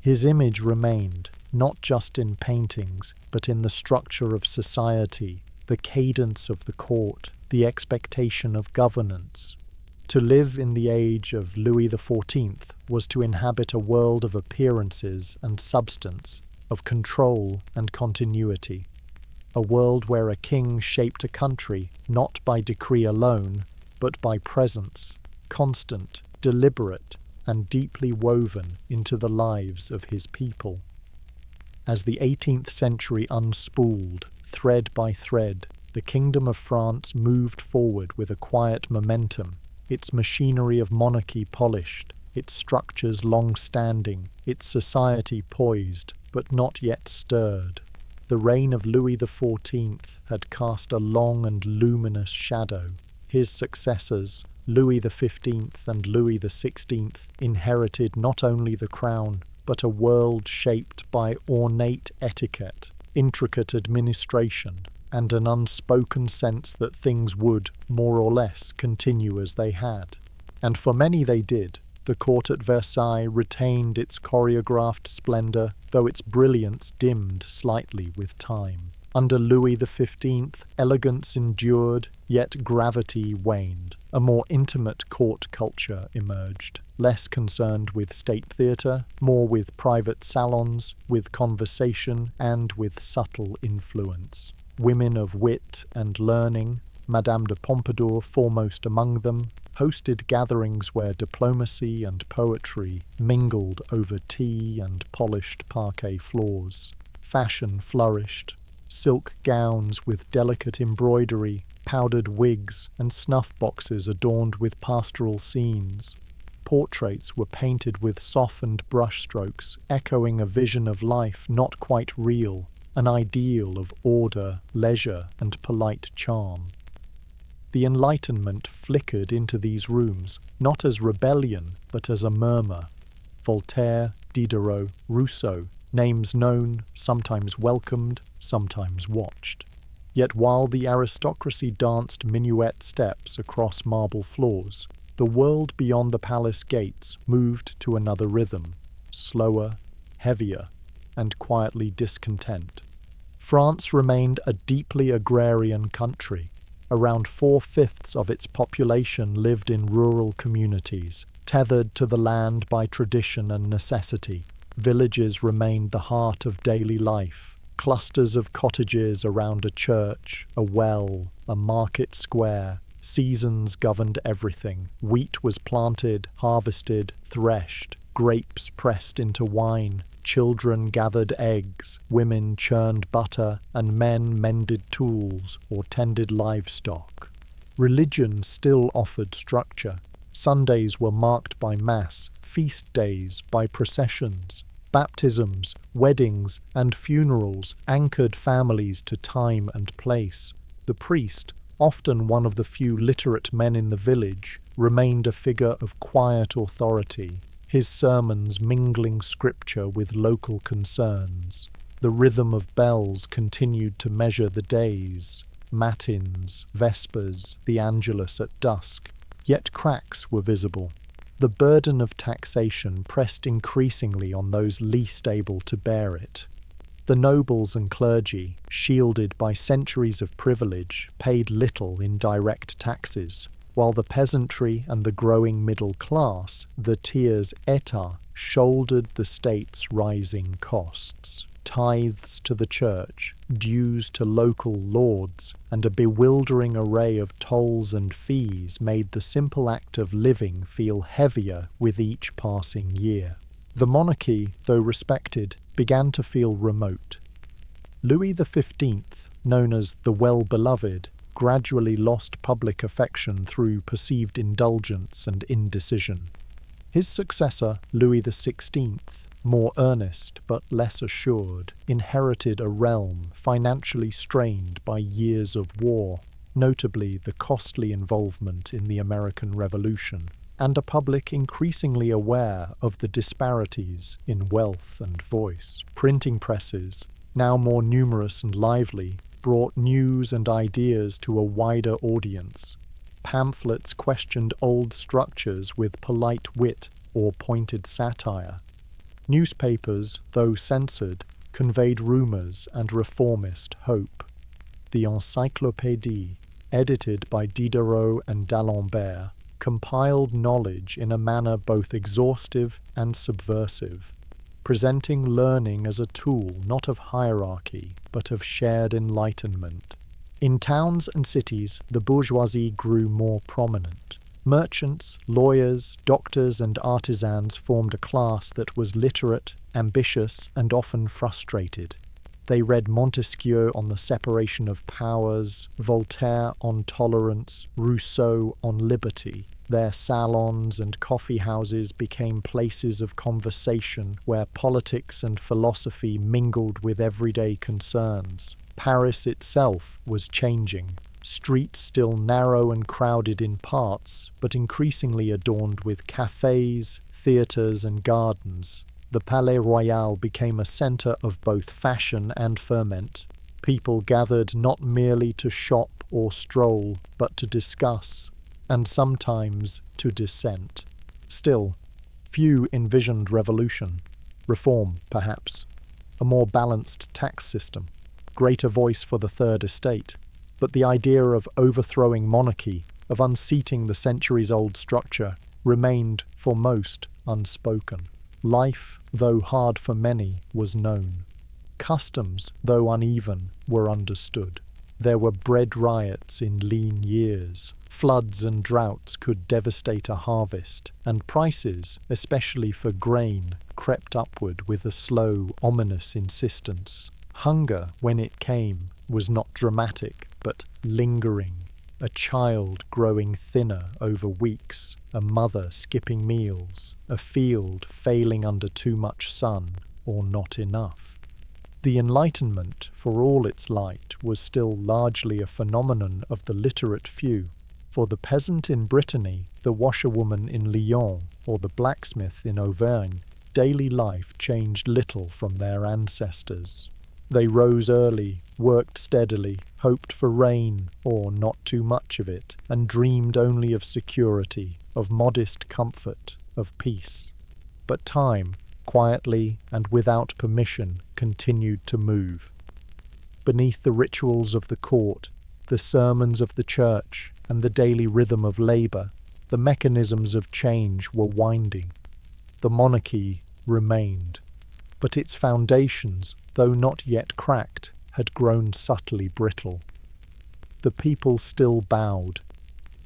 His image remained, not just in paintings, but in the structure of society, the cadence of the court, the expectation of governance. To live in the age of Louis XIV was to inhabit a world of appearances and substance, of control and continuity. A world where a king shaped a country not by decree alone, but by presence, constant, deliberate, and deeply woven into the lives of his people. As the 18th century unspooled, thread by thread, the Kingdom of France moved forward with a quiet momentum, its machinery of monarchy polished, its structures long-standing, its society poised, but not yet stirred. The reign of Louis XIV had cast a long and luminous shadow. His successors, Louis XV and Louis XVI, inherited not only the crown, but a world shaped by ornate etiquette, intricate administration, and an unspoken sense that things would, more or less, continue as they had. And for many they did. The court at Versailles retained its choreographed splendor, though its brilliance dimmed slightly with time. Under Louis XV, elegance endured, yet gravity waned. A more intimate court culture emerged, less concerned with state theatre, more with private salons, with conversation, and with subtle influence. Women of wit and learning, Madame de Pompadour foremost among them, hosted gatherings where diplomacy and poetry mingled over tea and polished parquet floors. Fashion flourished. Silk gowns with delicate embroidery, powdered wigs, and snuff boxes adorned with pastoral scenes. Portraits were painted with softened brushstrokes, echoing a vision of life not quite real, an ideal of order, leisure, and polite charm. The Enlightenment flickered into these rooms, not as rebellion, but as a murmur. Voltaire, Diderot, Rousseau, names known, sometimes welcomed, sometimes watched. Yet while the aristocracy danced minuet steps across marble floors, the world beyond the palace gates moved to another rhythm, slower, heavier, and quietly discontent. France remained a deeply agrarian country. Around 4/5 of its population lived in rural communities, tethered to the land by tradition and necessity. Villages remained the heart of daily life. Clusters of cottages around a church, a well, a market square. Seasons governed everything. Wheat was planted, harvested, threshed. Grapes pressed into wine. Children gathered eggs, women churned butter, and men mended tools or tended livestock. Religion still offered structure. Sundays were marked by mass, feast days by processions. Baptisms, weddings, and funerals anchored families to time and place. The priest, often one of the few literate men in the village, remained a figure of quiet authority, his sermons mingling scripture with local concerns. The rhythm of bells continued to measure the days, matins, vespers, the Angelus at dusk, yet cracks were visible. The burden of taxation pressed increasingly on those least able to bear it. The nobles and clergy, shielded by centuries of privilege, paid little in direct taxes, while the peasantry and the growing middle class, the tiers état, shouldered the state's rising costs. Tithes to the church, dues to local lords, and a bewildering array of tolls and fees made the simple act of living feel heavier with each passing year. The monarchy, though respected, began to feel remote. Louis XV, known as the Well-Beloved, gradually lost public affection through perceived indulgence and indecision. His successor, Louis XVI, more earnest but less assured, inherited a realm financially strained by years of war, notably the costly involvement in the American Revolution, and a public increasingly aware of the disparities in wealth and voice. Printing presses, now more numerous and lively, brought news and ideas to a wider audience. Pamphlets questioned old structures with polite wit or pointed satire. Newspapers, though censored, conveyed rumours and reformist hope. The Encyclopédie, edited by Diderot and d'Alembert, compiled knowledge in a manner both exhaustive and subversive, presenting learning as a tool not of hierarchy, but of shared enlightenment. In towns and cities, the bourgeoisie grew more prominent. Merchants, lawyers, doctors, and artisans formed a class that was literate, ambitious, and often frustrated. They read Montesquieu on the separation of powers, Voltaire on tolerance, Rousseau on liberty. Their salons and coffee houses became places of conversation where politics and philosophy mingled with everyday concerns. Paris itself was changing. Streets still narrow and crowded in parts, but increasingly adorned with cafes, theatres and gardens. The Palais Royal became a centre of both fashion and ferment. People gathered not merely to shop or stroll, but to discuss, and sometimes to dissent. Still, few envisioned revolution. Reform, perhaps. A more balanced tax system. Greater voice for the Third Estate. But the idea of overthrowing monarchy, of unseating the centuries-old structure, remained, for most, unspoken. Life, though hard for many, was known. Customs, though uneven, were understood. There were bread riots in lean years. Floods and droughts could devastate a harvest, and prices, especially for grain, crept upward with a slow, ominous insistence. Hunger, when it came, was not dramatic, but lingering. A child growing thinner over weeks, a mother skipping meals, a field failing under too much sun, or not enough. The Enlightenment, for all its light, was still largely a phenomenon of the literate few. For the peasant in Brittany, the washerwoman in Lyon, or the blacksmith in Auvergne, daily life changed little from their ancestors. They rose early, worked steadily, hoped for rain, or not too much of it, and dreamed only of security, of modest comfort, of peace. But time, quietly and without permission, continued to move. Beneath the rituals of the court, the sermons of the church, and the daily rhythm of labour, the mechanisms of change were winding. The monarchy remained, but its foundations, though not yet cracked, had grown subtly brittle. The people still bowed,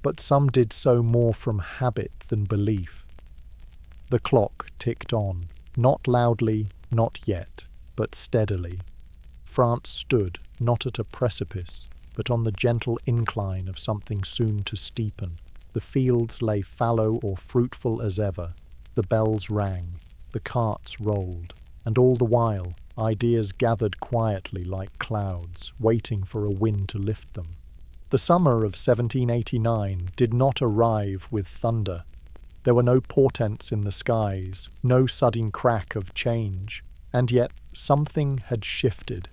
but some did so more from habit than belief. The clock ticked on, not loudly, not yet, but steadily. France stood, not at a precipice, but on the gentle incline of something soon to steepen. The fields lay fallow or fruitful as ever. The bells rang, the carts rolled, and all the while ideas gathered quietly like clouds, waiting for a wind to lift them. The summer of 1789 did not arrive with thunder. There were no portents in the skies, no sudden crack of change, and yet something had shifted.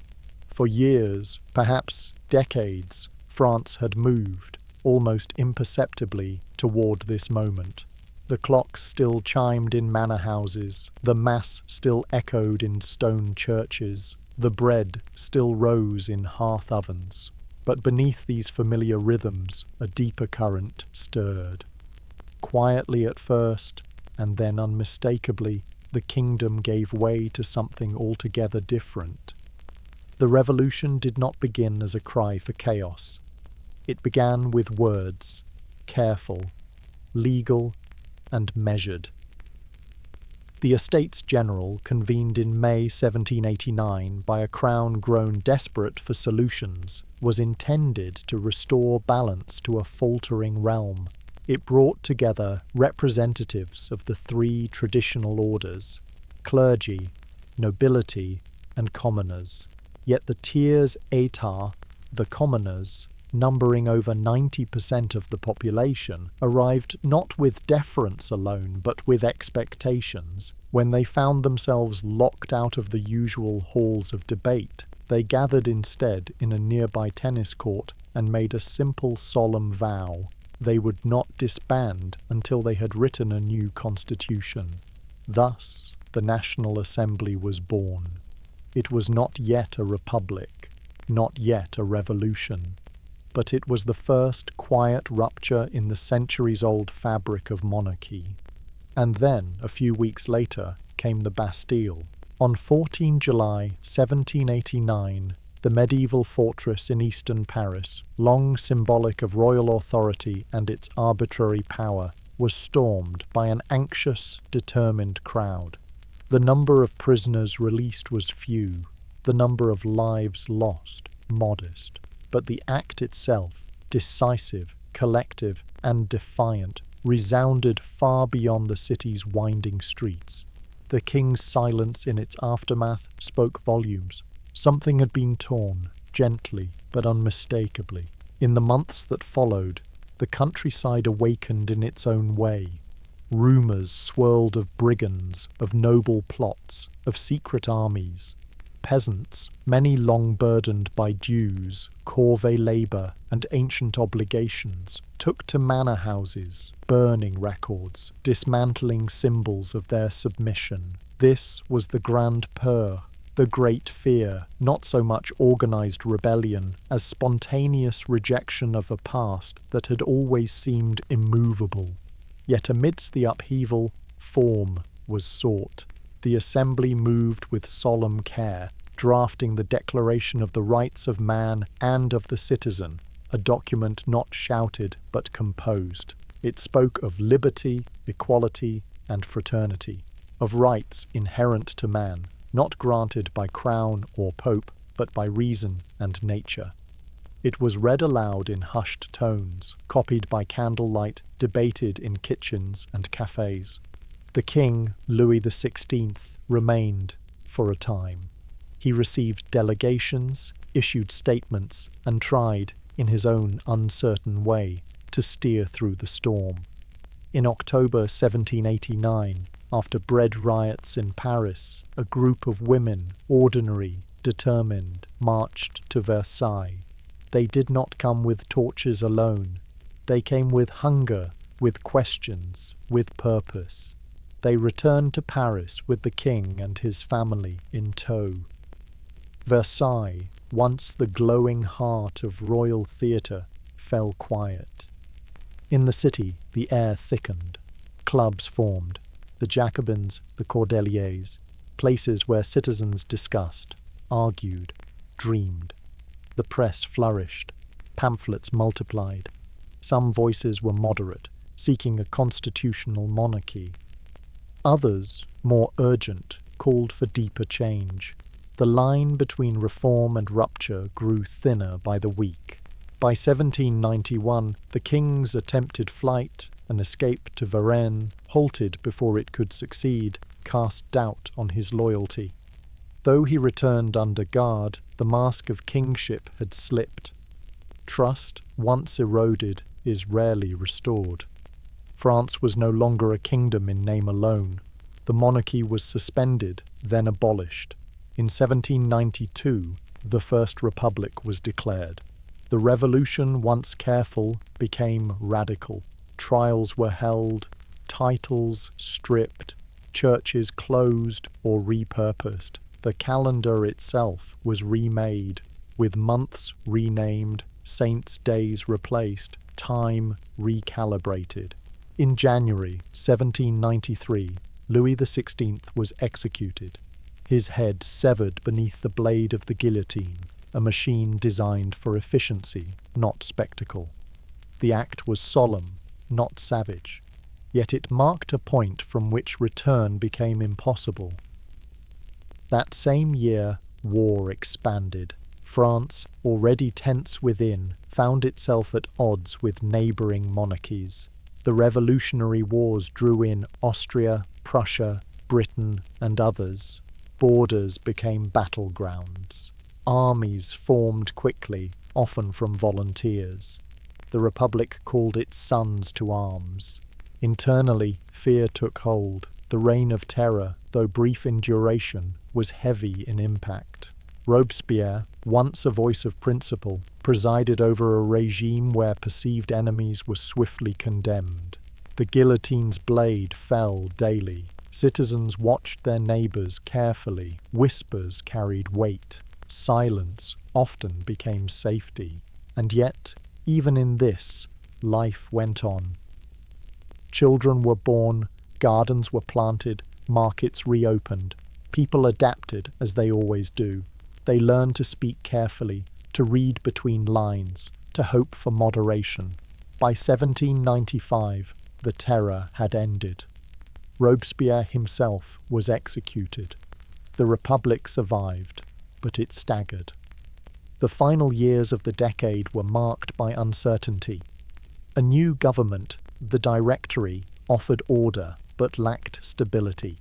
For years, perhaps decades, France had moved, almost imperceptibly, toward this moment. The clocks still chimed in manor houses, the mass still echoed in stone churches, the bread still rose in hearth ovens. But beneath these familiar rhythms, a deeper current stirred. Quietly at first, and then unmistakably, the kingdom gave way to something altogether different. The revolution did not begin as a cry for chaos. It began with words, careful, legal, and measured. The Estates General, convened in May 1789 by a crown grown desperate for solutions, was intended to restore balance to a faltering realm. It brought together representatives of the three traditional orders, clergy, nobility, and commoners. Yet the tiers état, the commoners, numbering over 90% of the population, arrived not with deference alone, but with expectations. When they found themselves locked out of the usual halls of debate, they gathered instead in a nearby tennis court and made a simple solemn vow. They would not disband until they had written a new constitution. Thus, the National Assembly was born. It was not yet a republic, not yet a revolution, but it was the first quiet rupture in the centuries-old fabric of monarchy. And then, a few weeks later, came the Bastille. On 14 July 1789, the medieval fortress in eastern Paris, long symbolic of royal authority and its arbitrary power, was stormed by an anxious, determined crowd. The number of prisoners released was few, the number of lives lost modest, but the act itself, decisive, collective, and defiant, resounded far beyond the city's winding streets. The king's silence in its aftermath spoke volumes. Something had been torn, gently but unmistakably. In the months that followed, the countryside awakened in its own way. Rumours swirled of brigands, of noble plots, of secret armies. Peasants, many long burdened by dues, corvée labour, and ancient obligations, took to manor houses, burning records, dismantling symbols of their submission. This was the Grand Peur, the Great Fear, not so much organised rebellion as spontaneous rejection of a past that had always seemed immovable. Yet amidst the upheaval, form was sought. The assembly moved with solemn care, drafting the Declaration of the Rights of Man and of the Citizen, a document not shouted but composed. It spoke of liberty, equality, and fraternity, of rights inherent to man, not granted by crown or pope, but by reason and nature. It was read aloud in hushed tones, copied by candlelight, debated in kitchens and cafes. The king, Louis XVI, remained for a time. He received delegations, issued statements, and tried, in his own uncertain way, to steer through the storm. In October 1789, after bread riots in Paris, a group of women, ordinary, determined, marched to Versailles. They did not come with torches alone. They came with hunger, with questions, with purpose. They returned to Paris with the king and his family in tow. Versailles, once the glowing heart of royal theatre, fell quiet. In the city, the air thickened. Clubs formed. The Jacobins, the Cordeliers, places where citizens discussed, argued, dreamed. The press flourished. Pamphlets multiplied. Some voices were moderate, seeking a constitutional monarchy. Others, more urgent, called for deeper change. The line between reform and rupture grew thinner by the week. By 1791, the king's attempted flight, an escape to Varennes, halted before it could succeed, cast doubt on his loyalty. Though he returned under guard, the mask of kingship had slipped. Trust, once eroded, is rarely restored. France was no longer a kingdom in name alone. The monarchy was suspended, then abolished. In 1792, the First Republic was declared. The revolution, once careful, became radical. Trials were held, titles stripped, churches closed or repurposed. The calendar itself was remade, with months renamed, saints' days replaced, time recalibrated. In January 1793, Louis XVI was executed, his head severed beneath the blade of the guillotine, a machine designed for efficiency, not spectacle. The act was solemn, not savage, yet it marked a point from which return became impossible. That same year, war expanded. France, already tense within, found itself at odds with neighbouring monarchies. The revolutionary wars drew in Austria, Prussia, Britain, and others. Borders became battlegrounds. Armies formed quickly, often from volunteers. The Republic called its sons to arms. Internally, fear took hold. The reign of terror, though brief in duration, was heavy in impact. Robespierre, once a voice of principle, presided over a regime where perceived enemies were swiftly condemned. The guillotine's blade fell daily. Citizens watched their neighbours carefully. Whispers carried weight. Silence often became safety. And yet, even in this, life went on. Children were born, gardens were planted, markets reopened. People adapted, as they always do. They learned to speak carefully, to read between lines, to hope for moderation. By 1795, the terror had ended. Robespierre himself was executed. The Republic survived, but it staggered. The final years of the decade were marked by uncertainty. A new government, The Directory offered order but lacked stability.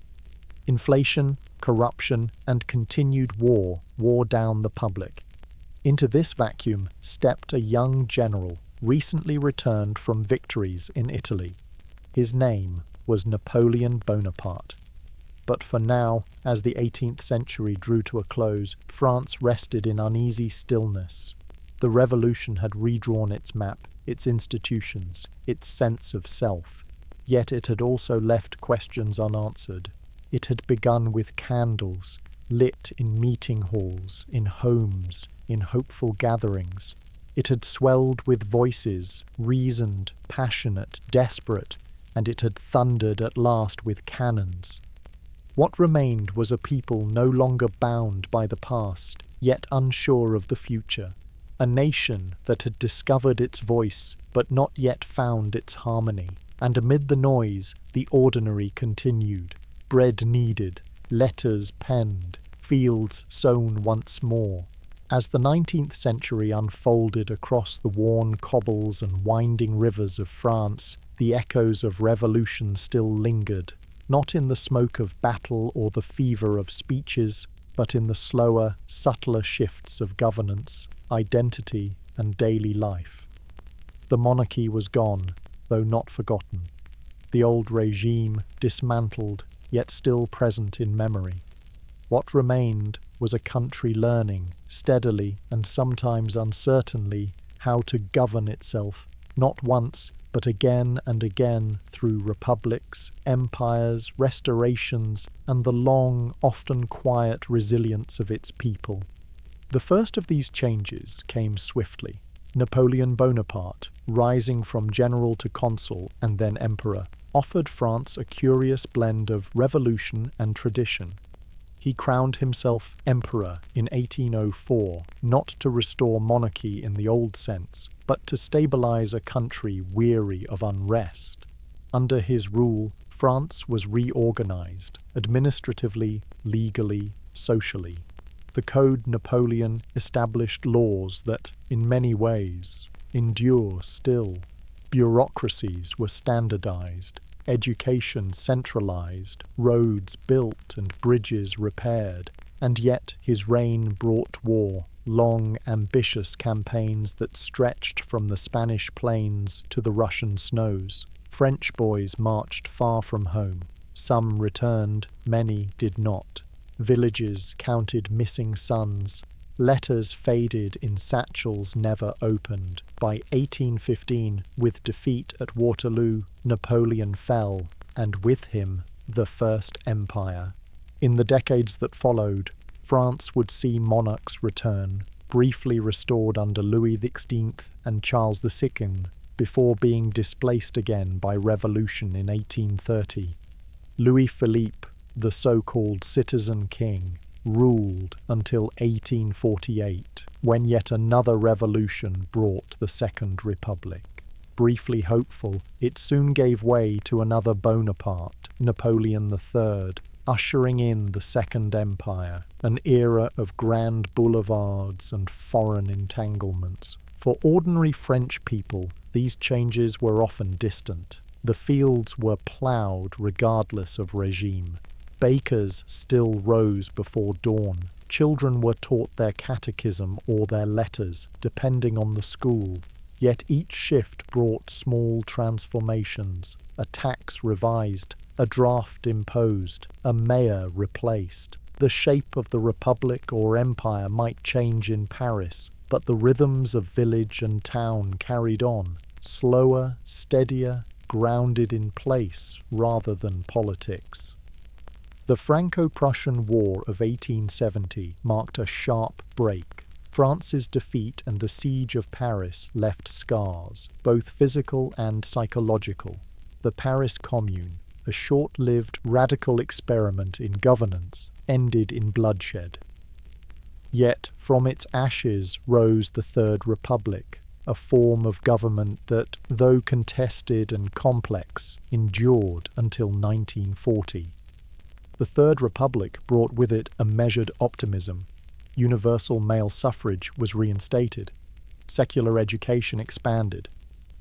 Inflation, corruption, and continued war wore down the public. Into this vacuum stepped a young general recently returned from victories in Italy. His name was Napoleon Bonaparte. But for now, as the 18th century drew to a close, France rested in uneasy stillness. The revolution had redrawn its map, its institutions, its sense of self. Yet it had also left questions unanswered. It had begun with candles, lit in meeting halls, in homes, in hopeful gatherings. It had swelled with voices, reasoned, passionate, desperate, and it had thundered at last with cannons. What remained was a people no longer bound by the past, yet unsure of the future. A nation that had discovered its voice, but not yet found its harmony. And amid the noise, the ordinary continued. Bread kneaded, letters penned, fields sown once more. As the 19th century unfolded across the worn cobbles and winding rivers of France, the echoes of revolution still lingered, not in the smoke of battle or the fever of speeches, but in the slower, subtler shifts of governance, identity, and daily life. The monarchy was gone, though not forgotten. The old regime dismantled, yet still present in memory. What remained was a country learning, steadily and sometimes uncertainly, how to govern itself, not once, but again and again through republics, empires, restorations, and the long, often quiet resilience of its people. The first of these changes came swiftly. Napoleon Bonaparte, rising from general to consul and then emperor, offered France a curious blend of revolution and tradition. He crowned himself emperor in 1804, not to restore monarchy in the old sense, but to stabilize a country weary of unrest. Under his rule, France was reorganized, administratively, legally, socially. The Code Napoleon established laws that, in many ways, endure still. Bureaucracies were standardized, education centralized, roads built and bridges repaired, and yet his reign brought war, long, ambitious campaigns that stretched from the Spanish plains to the Russian snows. French boys marched far from home. Some returned, many did not. Villages counted missing sons. Letters faded in satchels never opened. By 1815, with defeat at Waterloo, Napoleon fell, and with him, the First Empire. In the decades that followed, France would see monarchs return, briefly restored under Louis XVI and Charles II, before being displaced again by revolution in 1830. Louis Philippe, the so-called citizen king, ruled until 1848, when yet another revolution brought the Second Republic. Briefly hopeful, it soon gave way to another Bonaparte, Napoleon III, ushering in the Second Empire, an era of grand boulevards and foreign entanglements. For ordinary French people, these changes were often distant. The fields were ploughed regardless of regime. Bakers still rose before dawn. Children were taught their catechism or their letters, depending on the school. Yet each shift brought small transformations. A tax revised, a draft imposed, a mayor replaced. The shape of the republic or empire might change in Paris, but the rhythms of village and town carried on, slower, steadier, grounded in place rather than politics. The Franco-Prussian War of 1870 marked a sharp break. France's defeat and the siege of Paris left scars, both physical and psychological. The Paris Commune, a short-lived radical experiment in governance, ended in bloodshed. Yet from its ashes rose the Third Republic, a form of government that, though contested and complex, endured until 1940. The Third Republic brought with it a measured optimism. Universal male suffrage was reinstated. Secular education expanded.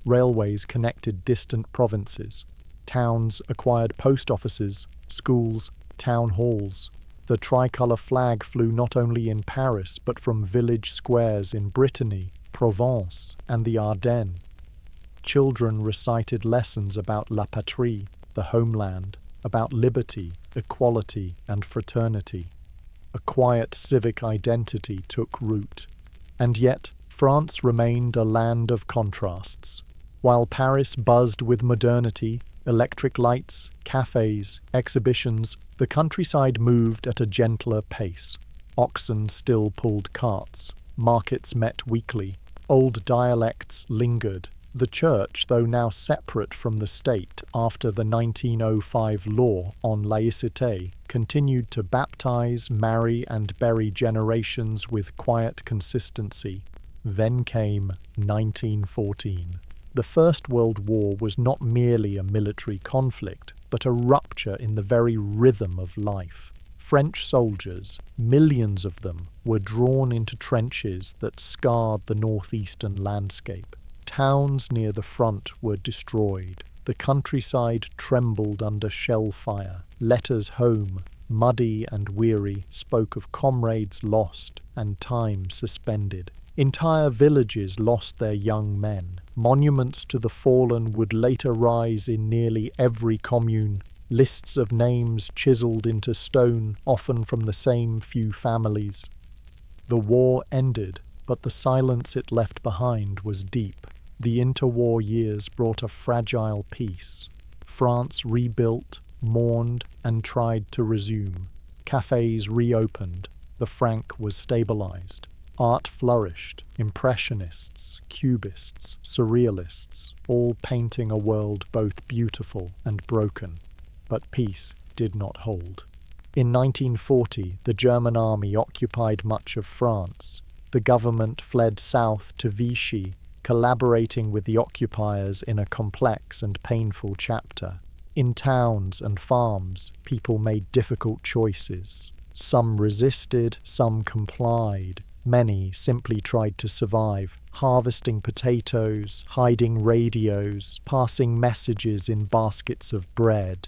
Railways connected distant provinces. Towns acquired post offices, schools, town halls. The tricolour flag flew not only in Paris but from village squares in Brittany, Provence, and the Ardennes. Children recited lessons about la patrie, the homeland, about liberty, equality, and fraternity. A quiet civic identity took root. And yet, France remained a land of contrasts. While Paris buzzed with modernity, electric lights, cafes, exhibitions, the countryside moved at a gentler pace. Oxen still pulled carts. Markets met weekly. Old dialects lingered. The church, though now separate from the state after the 1905 law on laïcité, continued to baptize, marry, and bury generations with quiet consistency. Then came 1914. The First World War was not merely a military conflict, but a rupture in the very rhythm of life. French soldiers, millions of them, were drawn into trenches that scarred the northeastern landscape. Towns near the front were destroyed. The countryside trembled under shell fire. Letters home, muddy and weary, spoke of comrades lost and time suspended. Entire villages lost their young men. Monuments to the fallen would later rise in nearly every commune. Lists of names chiselled into stone, often from the same few families. The war ended, but the silence it left behind was deep. The interwar years brought a fragile peace. France rebuilt, mourned, and tried to resume. Cafes reopened. The franc was stabilized. Art flourished. Impressionists, cubists, surrealists, all painting a world both beautiful and broken. But peace did not hold. In 1940, the German army occupied much of France. The government fled south to Vichy, collaborating with the occupiers in a complex and painful chapter. In towns and farms, people made difficult choices. Some resisted, some complied. Many simply tried to survive, harvesting potatoes, hiding radios, passing messages in baskets of bread.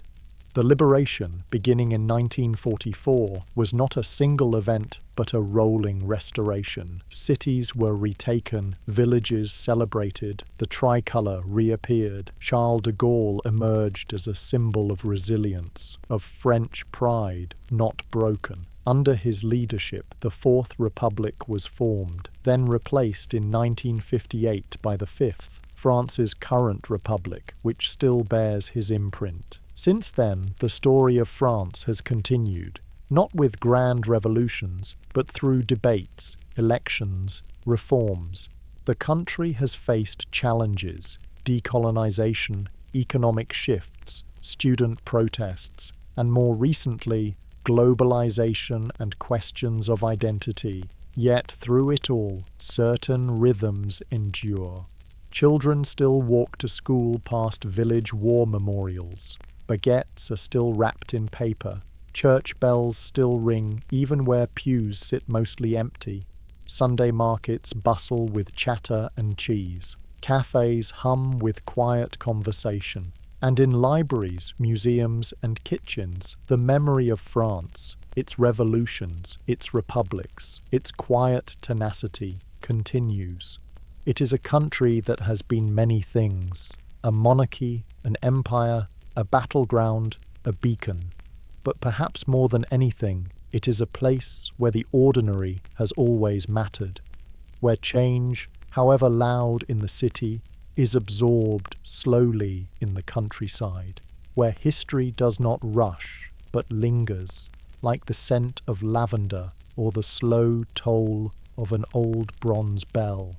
The liberation, beginning in 1944, was not a single event but a rolling restoration. Cities were retaken, villages celebrated, the tricolour reappeared. Charles de Gaulle emerged as a symbol of resilience, of French pride, not broken. Under his leadership, the Fourth Republic was formed, then replaced in 1958 by the Fifth, France's current republic, which still bears his imprint. Since then, the story of France has continued, not with grand revolutions, but through debates, elections, reforms. The country has faced challenges: decolonization, economic shifts, student protests, and more recently, globalization and questions of identity. Yet through it all, certain rhythms endure. Children still walk to school past village war memorials. Baguettes are still wrapped in paper. Church bells still ring even where pews sit mostly empty. Sunday markets bustle with chatter and cheese. Cafes hum with quiet conversation. And in libraries, museums, and kitchens, the memory of France, its revolutions, its republics, its quiet tenacity, continues. It is a country that has been many things: a monarchy, an empire, a battleground, a beacon. But perhaps more than anything, it is a place where the ordinary has always mattered, where change, however loud in the city, is absorbed slowly in the countryside, where history does not rush, but lingers, like the scent of lavender or the slow toll of an old bronze bell.